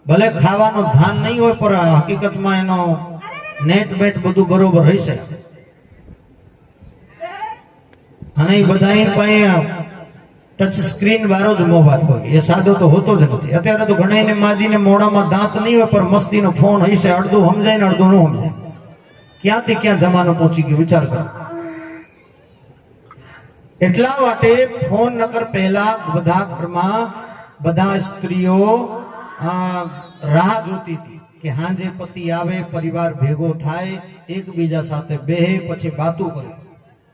ભલે ખાવાનું ધાન નહીં હોય પણ હકીકતમાં એનો નેટ બેટ બધું બરોબર હશે. અને એ બધા પાસે ટચ સ્ક્રીન વાળો જ મોબાઈલ હોય, એ સાદો તો હોતો જ નથી. અત્યારે તો ઘણાને માજીને મોઢામાં દાંત નહીં હોય પણ મસ્તીનો ફોન હશે, અડધું સમજાય ને અડધું ન સમજાય. ક્યાંથી ક્યાં જમાનો પહોંચી ગયો વિચાર કરો. એટલા માટે ફોન નકર પહેલા બધા ઘરમાં બધા સ્ત્રીઓ રાહ જોતી હતી કે હાંજે પતિ આવે, પરિવાર ભેગો થાય, એકબીજા સાથે બેહે, પછી વાતું કરે.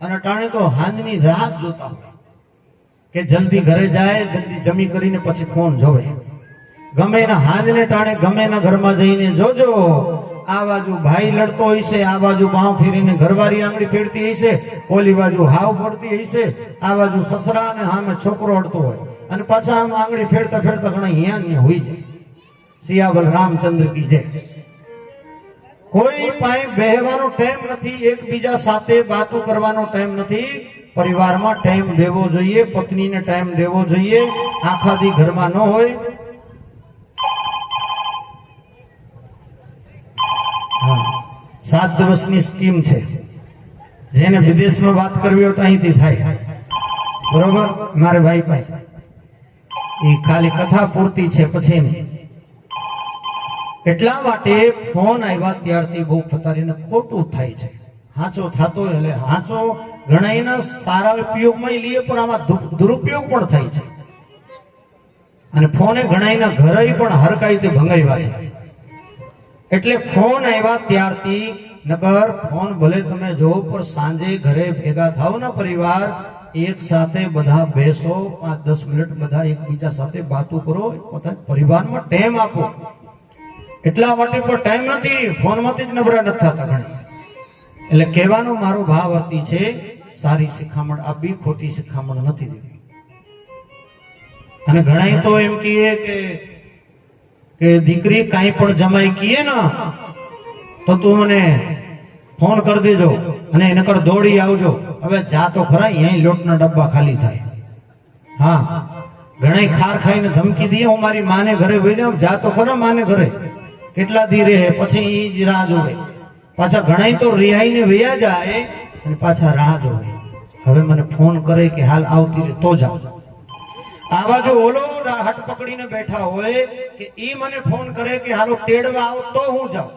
અને ટાણે તો હાંજની રાહ જોતા હોય કે જલ્દી ઘરે જાય, જલ્દી જમી કરીને પછી ફોન જોવે. ગમે એના હાંજને ટાણે ગમે એના ઘરમાં જઈને જોજો, આ બાજુ ભાઈ લડતો હશે, આ બાજુ પાઉં ફેરીને ઘરવાળી આંગળી ફેરતી હશે, ઓલી બાજુ હાવ પડતી હશે, આ બાજુ સસરા અને સામે છોકરો અડતો હોય, અને પાછા આમ આંગળી ફેરતા ફેરતા ઘણા અહીંયા હોઈ જાય. સિયાવલ રામચંદ્ર કી જય. કોઈ પાસે બેહવાનો ટાઈમ નથી, એકબીજા સાથે વાતો કરવાનો ટાઈમ નથી. પરિવારમાં ટાઈમ દેવો જોઈએ, પત્નીને ટાઈમ દેવો જોઈએ. આખા દી ઘરમાં ન હોય. 7 દિવસની સ્કીમ છે, જેને વિદેશમાં વાત કરવી હોય તો અહીંથી થાય, બરોબર. મારે ભાઈ ભાઈ એ ખાલી કથા પૂરતી છે, પછી નહીં. એટલા માટે ફોન આવ્યા ત્યારથી બહુ ફતારીને ખોટું થાય છે. હાચો થતો એટલે હાચો ઘણા એના સારા ઉપયોગમાં લઈએ પણ આમાં દુરુપયોગ પણ થાય છે. અને ફોને ઘણા એના ઘરે પણ હરકાઈતે ભંગાવ્યા છે. એટલે ફોન આવ્યા ત્યારથી નકર ફોન ભલે તમે જો પણ સાંજે ઘરે ભેગા થાવ ને પરિવાર, એક સાથે બધા બેસો, 5-10 મિનિટ બધા એકબીજા સાથે વાતો કરો, પોતાના પરિવારમાં ટાઈમ આપો. એટલા માટે પણ ટાઈમ નથી, ફોનમાંથી જ નબળા નથી થતા ઘણી. એટલે કહેવાનો મારો ભાવ હતી છે, સારી શિખામણ આપવી, ખોટી શિખામણ નથી દેવી. અને ઘણા તો એમ કહીએ કે દીકરી કાંઈ પણ જમાઈ કહીએ ને તો તું મને ફોન કરી દેજો અને એને કર દોડી આવજો. હવે જા તો ખરા, અહીં લોટના ડબ્બા ખાલી થાય. હા, ઘણા ખાર ખાઈને ધમકી દઈએ, હું મારી માને ઘરે વહી જાઉં, જા તો ખરા માને ઘરે. કેટલા દી રહે, પછી ઈ જ રાહ જોવે. પાછા ઘણા તો રિહાઈને વયા જાય અને પાછા રાહ જોવે. હવે મને ફોન કરે કે હાલ આવતી રે તો જાવ. આ બાજુ ઓલો હટ પકડીને બેઠા હોય કે ઈ મને ફોન કરે કે હાલો તેડવા આવો તો હું જાઉં.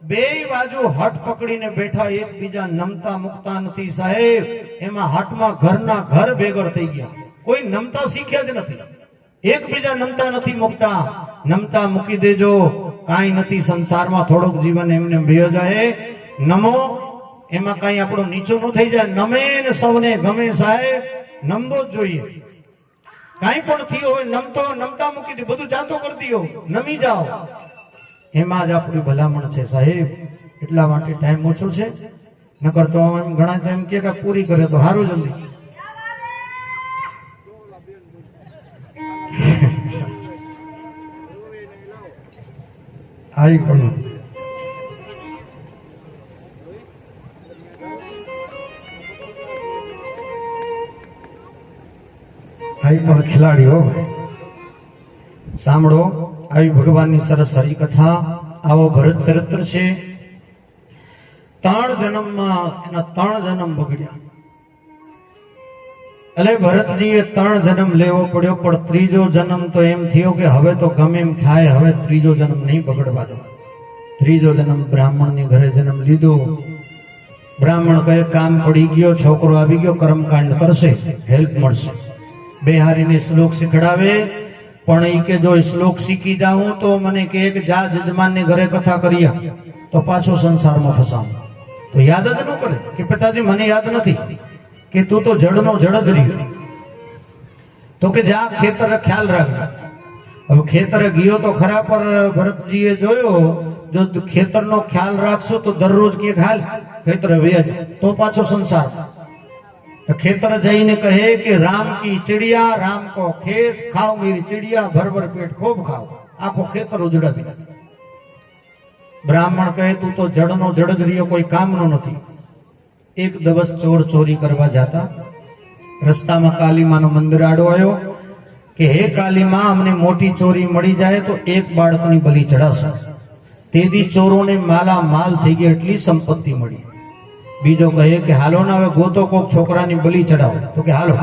બે બાજુ હટ પકડીને બેઠા, એકબીજા નમતા મુકતા નથી સાહેબ. એમાં હટમાં ઘરના ઘર બેગર થઈ ગયા. કોઈ નમતા શીખ્યા જ નથી, એકબીજા નમતા નથી મુકતા. નમતા મૂકી દેજો, કાંઈ નથી સંસારમાં. થોડુંક જીવન એમને બેહો જાય. નમો એમાં કાંઈ આપણું નીચું ન થઈ જાય. નમે ને સૌને ગમે સાહેબ, નમવો જ જોઈએ. કાંઈ પણ થયું હોય નમતા મૂકી દે, બધું જાતો કરી દો, નમી જાઓ. એમાં જ આપણી ભલામણ છે સાહેબ. એટલા માટે ટાઈમ ઓછો છે, નકર તો એમ ઘણા તો એમ કે પૂરી કરે તો સારું. જલ્દી આવી પણ ખેલાડી હો ભાઈ. સાંભળો, આવી ભગવાનની સરસ હરિકથા. આવો ભરત ચરિત્ર છે. 3 જન્મમાં એના 3 જન્મ બગડ્યા. એટલે ભરતજીએ 3 જન્મ લેવો પડ્યો, પણ ત્રીજો જન્મ તો એમ થયો કે હવે તો ગમે એમ થાય, હવે ત્રીજો જન્મ નહીં બગડવા દો. ત્રીજો જન્મ બ્રાહ્મણની ઘરે જન્મ લીધો. બ્રાહ્મણ કહે કામ પડી ગયો, છોકરો આવી ગયો, કર્મકાંડ કરશે, હેલ્પ મળશે. બેહારીને શ્લોક શીખડાવે, પણ એ કે જો શ્લોક શીખી જાઉં તો મને કહે કે જા જજમાનની ઘરે કથા કર્યા તો પાછો સંસારમાં ફસાવું. તો યાદ જ ન કરે કે પિતાજી મને યાદ નથી કે તું તો જડનો જડ જ રહ્યો. તો કે જા ખેતર ખ્યાલ રાખજો. હવે ખેતરે ગયો તો ખરા, પર ભરતજીએ જોયો જો ખેતરનો ખ્યાલ રાખશો તો દરરોજ કે હાલ ખેતરે વેજ તો પાછો સંસાર. तो खेतर जाइने कहे कि राम की चिड़िया राम को खेत खाओ मेरी चिड़िया भर भर पेट खूब खाओ आखो खेतर उजड़ा दिया. ब्राह्मण कहे तू तो जड़नो जड़ ज रहियो कोई कामनो नथी. एक दिवस चोर चोरी करवा जाता, रस्ता में काली मां नो मंदिर आड़ो आयो कि हे काली मां अमने मोटी चोरी मળી જાય तो एक बाळकनी बलि चढ़ाशो. तेदी चोरों ने माला माल थई गई એટલી संपत्ति मળી. बीजो कहे कि हालो ना હવે ગોતો કોક છોકરાની બલિ ચડાવો. તો કે હાલો.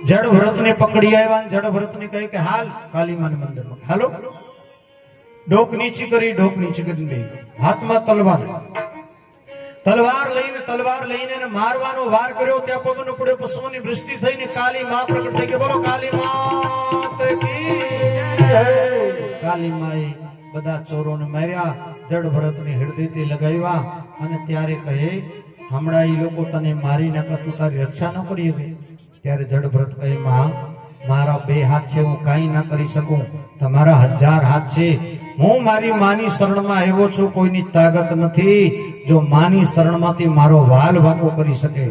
જડ ભરતને પકડી આવ્યા. જડ ભરતને કહે કે હાલ કાલીમાના મંદિરમાં હાલો. ડોક નીચી કરી હાથમાં તલવાર લઈને મારવાનો વાર કર્યો. ત્યાં પગનો પડ્યો, પુષ્પોની વૃષ્ટિ થઈને કાલી માં પ્રગટ થઈ ગઈ. બોલો કાલી માત કી જય. કાલી માએ બધા ચોરોને માર્યા, જડ ભરતની હૃદયથી લગાવ્યા અને ત્યારે કહે હમણાં એ લોકો તને મારી નાખા, તું તારી રક્ષા ન કરી શકે. ત્યારે જડ ભરત કહે માં મારા 2 હાથ છે, હું કાંઈ ના કરી શકું. તમારા 1000 હાથ છે. હું મારી માની શરણમાં આવ્યો છું, કોઈની તાકાત નથી. જો માની શરણમાંથી મારો વાલ વાકો કરી શકે,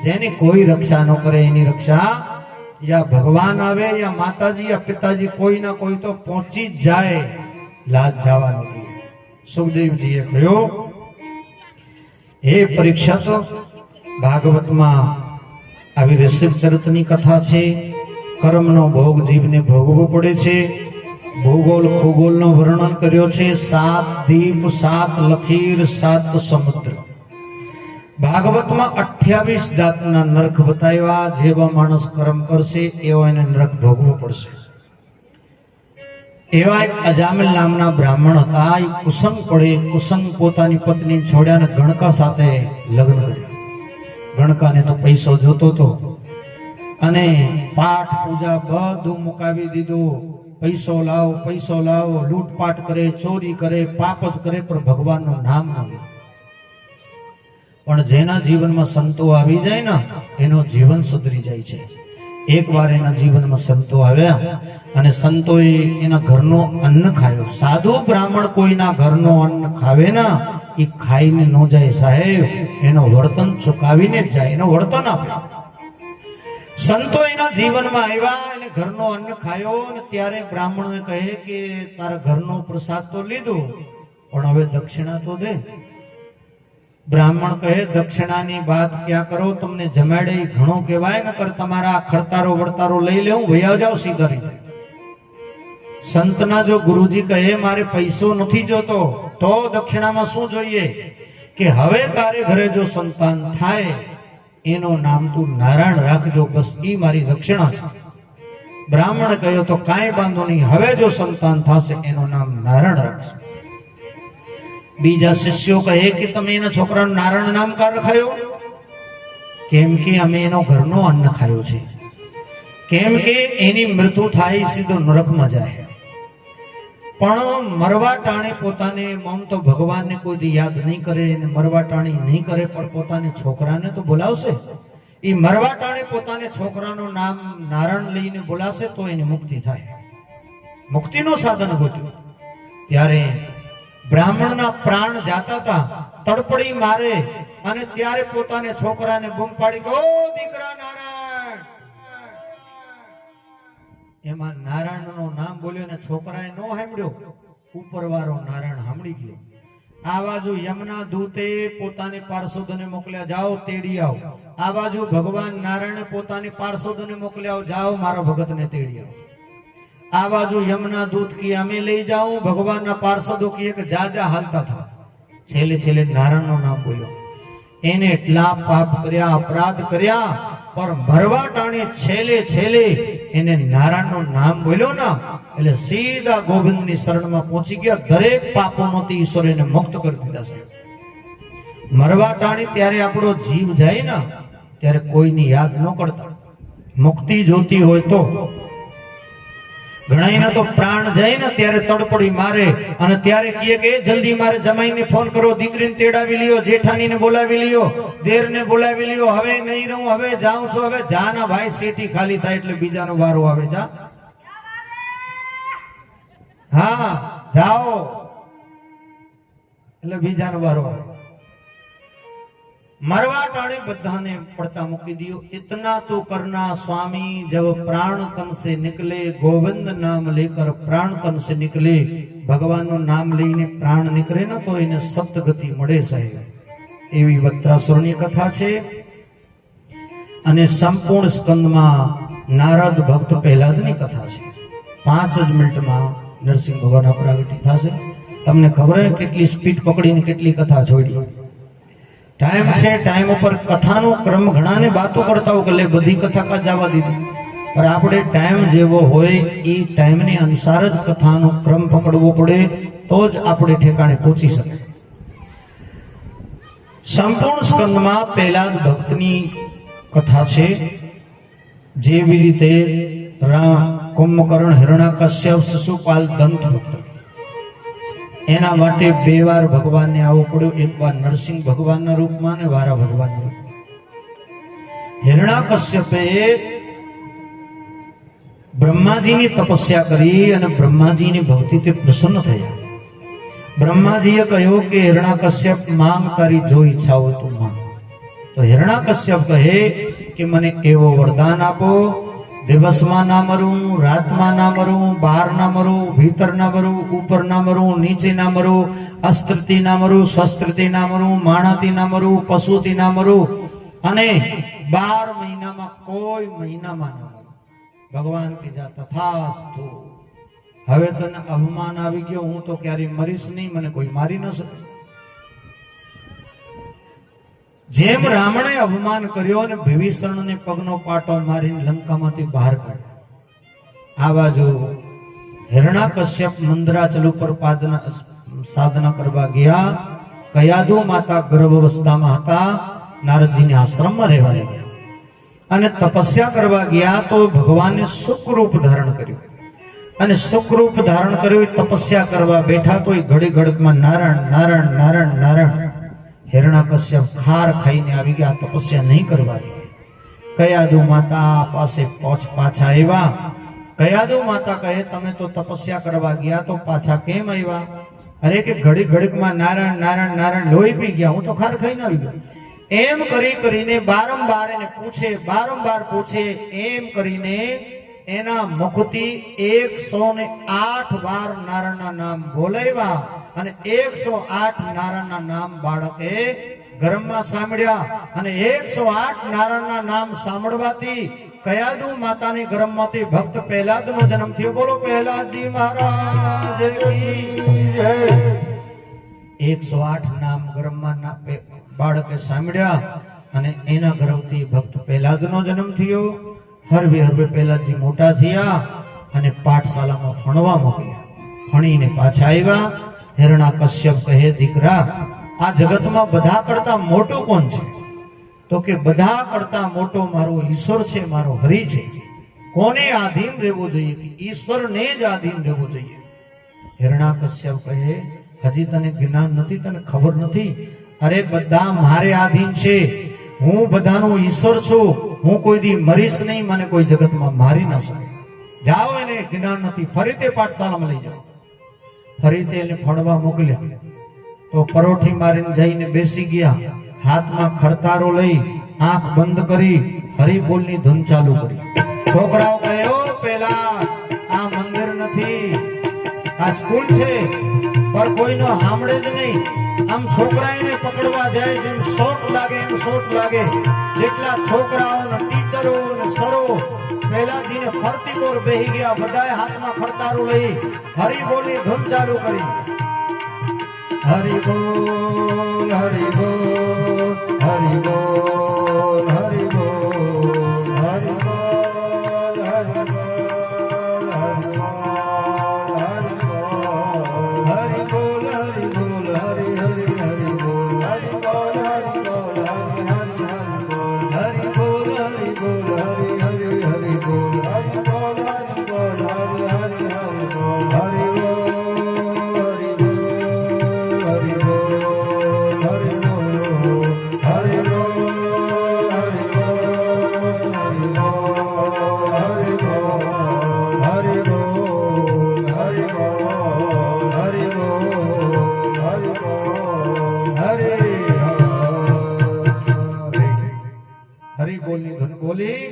જેની કોઈ રક્ષા ન કરે એની રક્ષા યા ભગવાન આવે યા માતાજી યા પિતાજી કોઈ ના કોઈ તો પહોંચી જ જાય. લાજ જવા નથી. સુખદેવજીએ કહ્યું હે પરીક્ષિત, ભાગવતમાં આવી ઋષભ ચરિત્રની કથા છે. કર્મનો ભોગ જીવને ભોગવવો પડે છે. ભૂગોળ ખગોળનો વર્ણન કર્યો છે. 7 દીપ 7 લખીર 7 સમુદ્ર. ભાગવતમાં 28 જાતના નરક બતાવ્યા. જેવા માણસ કર્મ કરશે એવો એને નરક ભોગવવો પડશે. એવા એક અજામિલ નામના બ્રાહ્મણ હતા. એ કુસંગ પડે. કુસંગ પોતાની પત્ની છોડ્યા અને ગણકા સાથે લગ્ન કર્યા. ગણકાને તો પૈસો જોતો હતો અને પાઠ પૂજા બધું મુકાવી દીધું. પૈસો લાવો લૂંટપાટ કરે, ચોરી કરે, પાપ જ કરે, પણ ભગવાનનું નામ ન લે. પણ જેના જીવનમાં સંતો આવી જાય ને એનો જીવન સુધરી જાય છે. એકવાર એના જીવનમાં સંતો આવ્યા અને સંતોએ એના ઘરનો અન્ન ખાયો. સાધુ બ્રાહ્મણ કોઈના ઘરનો અન્ન ખાવે ને એ ખાઈને ન જાય સાહેબ, એનો વર્તન ચુકાવીને જ જાય, એનો વર્તન આપે. સંતો એના જીવનમાં આવ્યા અને ઘરનો અન્ન ખાયો અને ત્યારે બ્રાહ્મણને કહે કે તારા ઘરનો પ્રસાદ તો લીધો પણ હવે દક્ષિણા તો દે. બ્રાહ્મણ કહે દક્ષિણાની વાત ક્યાં કરો, તમને જમાડે ઘણો કહેવાય, નકર તમારા ખડતારો વડતારો લઈ લેવું, વયા જાવ સીધા રીતે. સંતના જો ગુરુજી કહે મારે પૈસો નથી જોતો તો દક્ષિણામાં શું જોઈએ કે હવે તારે ઘરે જો સંતાન થાય એનું નામ તું નારાયણ રાખજો, બસ ઈ મારી દક્ષિણા છે. બ્રાહ્મણ કહ્યો તો કાંઈ વાંધો નહીં, હવે જો સંતાન થશે એનું નામ નારાયણ રાખજો. બીજા શિષ્યો કહે કે તમે એના છોકરાનું નારાયણ નામ કાર રખાયો? કેમ કે અમે એનો ઘરનો અન્ન ખાયો છે. કેમ કે એની મૃત્યુ થાય સીધો નરકમાં જાય. પણ મરવા ટાણે પોતાને મમ તો ભગવાનને કોઈ યાદ નહીં કરે અને મરવા ટાણી નહીં કરે, પણ પોતાને છોકરાને તો બોલાવશે. એ મરવા ટાણે પોતાને છોકરાનું નામ નારાયણ લઈને બોલાશે તો એની મુક્તિ થાય. મુક્તિનો સાધન ગોત્યું. ત્યારે બ્રાહ્મણના પ્રાણ જાતા હતા, તડપડી મારે અને ત્યારે પોતાને છોકરાને બૂમ પાડી કે ઓ દીકરા નારાયણ. એમાં નારાયણનું નામ બોલ્યો ને છોકરાએ નો સાંભળ્યો, ઉપરવાળો નારાયણ સાંભળી ગયો. આ બાજુ યમના દૂતે પોતાની પાર્ષદોને મોકલ્યા, જાઓ તેડી આવો. આ બાજુ ભગવાન નારાયણે પોતાની પાર્ષદોને મોકલ્યા, જાઓ મારા ભગતને તેડી આવો. આ બાજુ યમના દૂત કી અમે લઈ જાઉં, ભગવાનના પાર્ષદો કી કે જા જા હાલતા થા. છેલ્લે નારાયણનું નામ બોલ્યો. એને એટલા પાપ કર્યા, અપરાધ કર્યા પણ મરવા ટાણે છેલ્લે છેલ્લે એને નારાયણનું નામ બોલ્યો ને એટલે સીધા ગોવિંદની શરણમાં પહોંચી ગયા. દરેક પાપોમાંથી ઈશ્વર એને મુક્ત કરી દીધા છે. મરવા ટાણી ત્યારે આપણો જીવ જાય ને ત્યારે કોઈની યાદ ન કરતા. મુક્તિ જોતી હોય તો ઘણાયના તો પ્રાણ જાય ને ત્યારે તડપડી મારે અને ત્યારે કહે કે જલ્દી મારે જમાઈને ફોન કરો, દીકરીને તેડાવી લ્યો, જેઠાણીને બોલાવી લ્યો, દેરને બોલાવી લ્યો, હવે નહીં રહું, હવે જાઉં છું. હવે જાના ભાઈ સેથી ખાલી થાય એટલે બીજાનો વારો આવે. જા હા જાઓ એટલે બીજાનો વારો આવે. मरवा टाणे बधाने पड़ता मुकी दियो. इतना तो करना स्वामी, जब प्राण तन से निकले, गोविंद नाम लेकर प्राण तन से निकले. भगवान નું નામ લઈને પ્રાણ નીકળે ને તો એને સતગતિ મળે સાહેબ. એવી વત્રાસુરની કથા છે. અને સંપૂર્ણ સ્કંદમાં નારદ ભક્ત પ્રહલાદની કથા છે. 5 જ મિનિટમાં નરસિંહ ભગવાન પ્રાગટ્ય થશે. તમને ખબર છે કેટલી સ્પીડ પકડીને કેટલી કથા છોડી. टाइम છે, टाइम ઉપર કથાનો ક્રમ ઘણાને વાતો કરતા હોય કે બધી કથા કા જવા દીધી, પણ આપણે ટાઈમ જેવો હોય એ ટાઈમને અનુસાર જ કથાનો ક્રમ પકડવો પડે તો જ આપણે ઠેકાણે પહોંચી શકે. સંપૂર્ણ સ્કંદમાં પ્રહલાદ ભક્તની કથા છે. જેવી રીતે કુંભકર્ણ, હિરણાકશ્યપ, શિશુપાલ, દંત ભક્ત, એના માટે 2 વાર ભગવાનને આવવું પડ્યું. એક વાર નરસિંહ ભગવાનના રૂપમાં અને વારા ભગવાનના રૂપમાં. હિરણાકશ્યપે બ્રહ્માજીની તપસ્યા કરી અને બ્રહ્માજીની ભક્તિથી પ્રસન્ન થયા. બ્રહ્માજીએ કહ્યું કે હિરણાકશ્યપ માંગ, તારી જો ઈચ્છા હોય તો માંગ. તો હિરણાકશ્યપ કહે કે મને એવો વરદાન આપો, દિવસમાં ના મરું, રાતમાં ના મરું, બહાર ના મરું, ભીતર ના મરું, ઉપર ના મરું, નીચે ના મરું, અસ્ત્રથી ના મરું, શસ્ત્રથી ના મરું, માણાથી ના મરું, પશુથી ના મરું, અને 12 મહિનામાં કોઈ મહિનામાં ના મરું. ભગવાન કીધા તથાસ્તુ. હવે તને અપમાન આવી ગયો, હું તો ક્યારેય મરીશ નહીં, મને કોઈ મારી ન શકે. જેમ રાવણે અપમાન કર્યો અને વિભીષણને પગનો પાટો મારીને લંકામાંથી બહાર કાઢ્યો, આ બાજુ હિરણાકશ્યપ મંદરાચલ ઉપર સાધના કરવા ગયા. કયાદુ માતા ગર્ભાવસ્થામાં હતા, નારદજીને આશ્રમમાં રહેવા લાગ્યા અને તપસ્યા કરવા ગયા તો ભગવાને શુકરૂપ ધારણ કર્યું. અને શુકરૂપ ધારણ કર્યું, તપસ્યા કરવા બેઠા તો ઘડી ઘડીમાં નારાયણ નારાયણ નારાયણ નારાયણ. હિરણાકશ્યપ ખાર ખાઈને આવી ગયા, તપસ્યા નહીં કરવાની. કયાદુ માતા પાસે પાછા આવ્યા. કયાદુ માતા કહે તમે તો તપસ્યા કરવા ગયા તો પાછા કેમ આવ્યા? અરે કે ઘડી ઘડીકમાં નારાયણ નારાયણ નારાયણ લોહી પી ગયા, હું તો ખાર ખાઈને આવી ગયો. એમ કરીને બારંબાર એને પૂછે, બારંબાર પૂછે. એમ કરીને એના મુખથી 108 વાર નારાયણના નામ બોલાવ્યા અને 108 નારાયણના નામ બાળકે ગર્ભમાં સાંભળ્યા. અને 108 નારાયણના નામ સાંભળવાથી કયાદુ માતાની ગર્ભમાંથી ભક્ત પ્રહલાદનો જન્મ થયો. બોલો પ્રહલાદજી મહારાજ કી જય. 108 નામ ગર્ભમાં બાળકે સાંભળ્યા અને એના ગર્ભથી ભક્ત પ્રહલાદનો જન્મ થયો. હરવે હરવે પ્રહલાદજી મોટા થયા અને પાઠશાલામાં ભણવા મોકલ્યા. ભણીને પાછા આવ્યા. હિરણાકશ્યપ કહે દીકરા, આ જગતમાં બધા કરતા મોટો કોણ છે? તો કે બધા કરતા મોટો મારો ઈશ્વર છે, મારો હરિ છે. કોને આધીન રહેવું જોઈએ? ઈશ્વરને જ આધીન રહેવું જોઈએ. હિરણાકશ્યપ કહે હજી તને જ્ઞાન નથી, તને ખબર નથી. અરે બધા મારે આધીન છે, હું બધાનો ઈશ્વર છું, હું કોઈ દી મરીશ નહીં, મને કોઈ જગતમાં મારી ન શકે. જાઓ, એને જ્ઞાન નથી. ફરી તે પાઠશાળામાં લઈ જાઓ. ફરી તે એને ભણવા મોકલ્યા તો પરોઠી મારીને જઈને બેસી ગયા. હાથમાં ખરતારો લઈ આંખ બંધ કરી હરિબોલની ધૂન ચાલુ કરી. છોકરાઓ કહ્યો પેલા આ મંદિર નથી, આ સ્કૂલ છે, પર કોઈનો સાંભળે જ નહીં. આમ છોકરાઓને પકડવા જાય, જેમ શોટ લાગે એમ શોટ લાગે. જેટલા છોકરાઓ ને ટીચરો ને સરો પહેલાજીને ફરતી કોર બેહી ગયા. બધાએ હાથમાં ખરતારો લઈ હરિબોલની ધૂન ચાલુ કરી. હરિબોલ હરિબોલ હરિબોલ હરિબોલ બોલી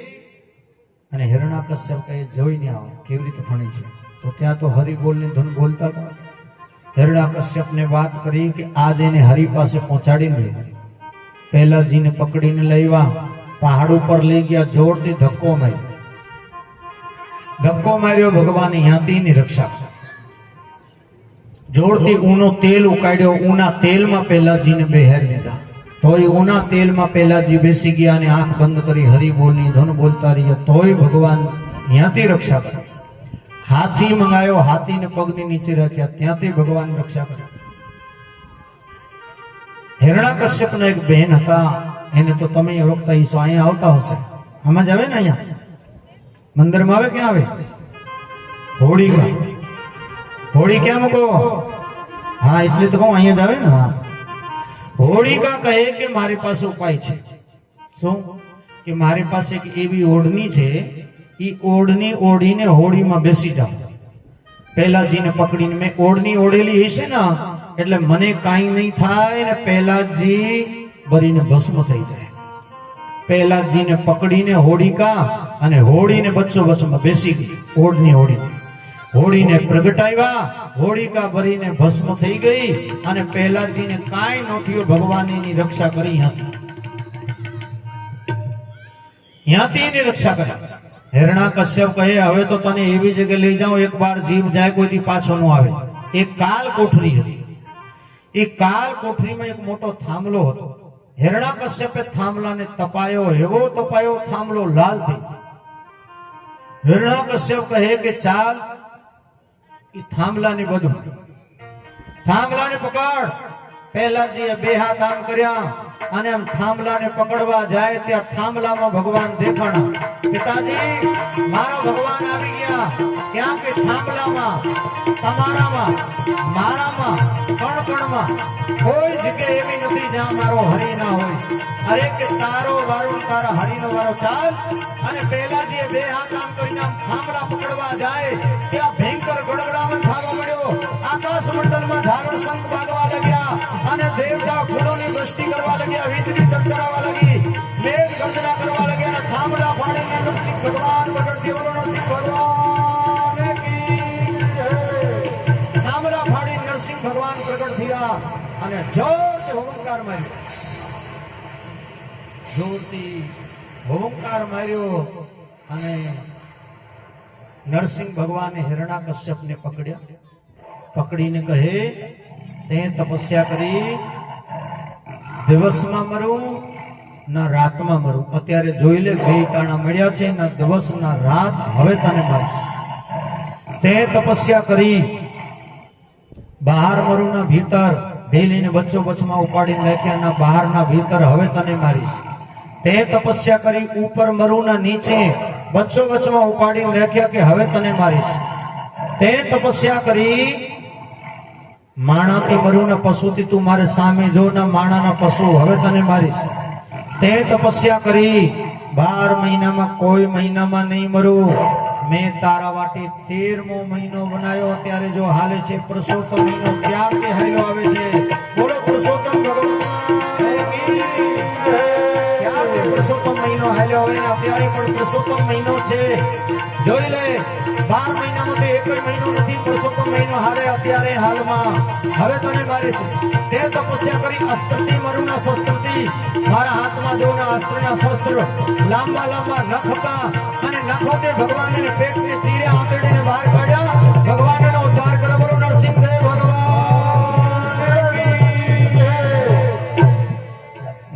અને હિરણાકશ્યપ કહે જોઈને આવો કેવી રીતે ભણી છે. તો ત્યાં તો હરિબોલની ધૂન બોલતા હતા. હિરણાકશ્યપને વાત કરી કે આજ એને હરિ પાસે પહોંચાડીને લે. પહેલાજીને પકડીને લઈવા પહાડ ઉપર લઈ ગયા. જોરથી ધક્કો માર્યો ભગવાને યાતિની રક્ષા. જોરથી ઊનો તેલ ઉકાળ્યો. ઊના તેલમાં પહેલાજીને બેહારી દીધા. તોય ઊના તેલમાં પહેલાજી બેસી ગયા અને આંખ બંધ કરી હરિબોલની ધૂન બોલતા રહ્યા. તોય ભગવાન ત્યાંથી રક્ષા કરી. હાથી મંગાયો, હાથીને પગની નીચે રાખ્યા, ત્યાંથી ભગવાન રક્ષા કરી. હિરણાકશ્યપના એક બહેન હતા, એને તો તમે ઓળખતા હશો, અહીંયા આવતા હશે. આમાં જ આવે ને, અહીંયા મંદિરમાં આવે. ક્યાં આવે? હોળીમાં. હોળી ક્યાં મૂકો? હા એટલે તો કહું અહીંયા જ આવે ને. હા, હોળીકા કહે કે મારી પાસે ઉપાય છે. શું? કે મારી પાસે એક એવી ઓઢણી છે, એ ઓઢણી ઓઢીને હોળીમાં બેસી જાઓ. પહેલાજીને પકડીને મેં ઓઢણી ઓઢેલી હશે ને એટલે મને કાંઈ નહીં થાય ને પહેલાજી બરીને ભસ્મ થઈ જાય. પહેલાજીને પકડીને હોળીકા અને હોળીને બચ્ચો બચ્ચોમાં બેસી ગઈ. ઓઢણી ઓઢીને હોળીને પ્રગટાવ્યા. હોળીકા ભરીને ભસ્મ થઈ ગઈ અને પહેલાજીને કાંઈ ન થયું. ભગવાન એની રક્ષા કરી હતી. એની રક્ષા કરી. હિરણાકશ્યપ કહે હવે તો તને એવી જગ્યાએ લઈ જાઉં એક વાર જીવ જાય કોઈથી પાછો ન આવે. એક કાલ કોઠરી હતી. એ કાલ કોઠરીમાં એક મોટો થાંભલો હતો. હિરણાકશ્યપે થાંભલાને તપાયો, એવો તપાયો થાંભલો લાલ થઈ. હિરણાકશ્યપ કહે કે ચાલ એ થાંભલાને બધું, થાંભલાને પકડ. પહેલાજીએ બે હાથ આમ કર્યા અને આમ થાંભલાને પકડવા જાય ત્યાં થાંભલામાં ભગવાન દેખાણા. પિતાજી મારા ભગવાન આવી ગયા. ક્યાં? કે થાંભલામાં, તમારામાં, મારામાં, કણ કણમાં કોઈ જગ્યા એવી નથી જ્યાં મારો હરિ ના હોય. અરે કે તારો વારો, તારા હરિનો વારો. ચાલ. અને પહેલાજીએ બે હાથ આમ કરીને આમ થાંભલા પકડવા જાય ત્યાં ભયંકર ગડગડામણ થવા મળ્યો. આકાશ મંડળમાં ધારણ શંખ વાગવા લાગ્યા અને દેવતા ફૂલોની વૃષ્ટિ કરવા લાગ્યા. વીજળી ચમકાવવા લાગી, મેઘ ગર્જના કરવા લાગ્યા અને થાંભલા ફાડીને નરસિંહ ભગવાન પ્રગટ થયો. નરસિંહ ભગવાન કી જય. થાંભલા ફાડી નરસિંહ ભગવાન પ્રગટ થયા અને જોરથી હોમકાર માર્યો. જોરથી હોમકાર માર્યો અને નરસિંહ ભગવાને હિરણાકશ્યપને પકડ્યા. પકડીને કહે તે તપસ્યા કરી, દિવસમાં મરું ના રાતમાં મરું. અત્યારે જોઈ લે, બે ટાણા મળ્યા છે, ના દિવસ ના રાત. હવે તને મારીશ. તે તપસ્યા કરી, બહાર મરું ના ભીતર. ઢેલીને બચ્ચો બચ્ચમાં ઉપાડીને રાખ્યા, ના બહાર ના ભીતર. હવે તને મારીશ. તે તપસ્યા કરી, ઉપર મરું ના નીચે. બચ્ચો બચ્ચમાં ઉપાડીને રાખ્યા કે હવે તને મારીશ. તે તપસ્યા કરી, માણાથી મરું ને પશુથી તું મારે સામે જો ના માણાના પશુ. હવે તને મારીશ. તે તપસ્યા કરી, 12 મહિનામાં કોઈ મહિનામાં નહીં મરું. મેં તારા માટે 13મો મહિનો બનાવ્યો. અત્યારે જો હાલે છે પુરુષોત્તમ મહિનો, ક્યારથી હાલ્યો આવે છે. બોલો પુરુષોત્તમ ભગવાન કી જય. ક્યારથી પુરુષોત્તમ મહિનો હાલ્યો આવે, અત્યારે પણ પુરુષોત્તમ મહિનો છે. જોઈ લે, 12 મહિનામાંથી એક મહિનો નથી. પુરુષોત્તમ મહિનો હાલે અત્યારે હાલમાં. હવે તને મારીશ. તે તપસ્યા કરી, અસ્ત્રથી મરું ના શસ્ત્રથી. મારા હાથમાં જો ના અસ્ત્રના શસ્ત્ર લાંબા લાંબા નખ હતા અને નખોથી ભગવાનને પેટને ચીરે આંતરડીને બહાર કાઢ્યા. ભગવાનનો ઉદ્ધાર કરો. બોલો નરસિંહદેવ ભગવાન કી જય.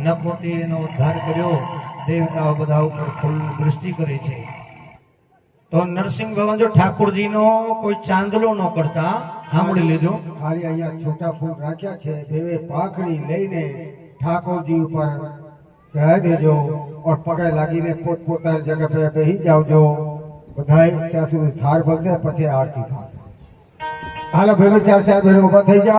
નખોથી એનો ઉદ્ધાર કર્યો. દેવતાઓ બધા ઉપર ફૂલ દૃષ્ટિ કરે છે. તો નરસિંહ ભગવાન જો ઠાકોરજીનો કોઈ ચાંદલો ન કરતા, સાંભળી લેજો. ખાલી અહીંયા છોટા ફૂલ રાખ્યા છે, બે પાંખડી લઈને ઠાકોરજી ઉપર ચढ़ाई देजो और पगे लागी पोतपोता जगह पे बेही जाओ बधाई ત્યાં સુધી થાળ ભરશે પછી આરતી થશે. હાલો ભેગો 4 ભેગો ઉભા થઈ જાઓ.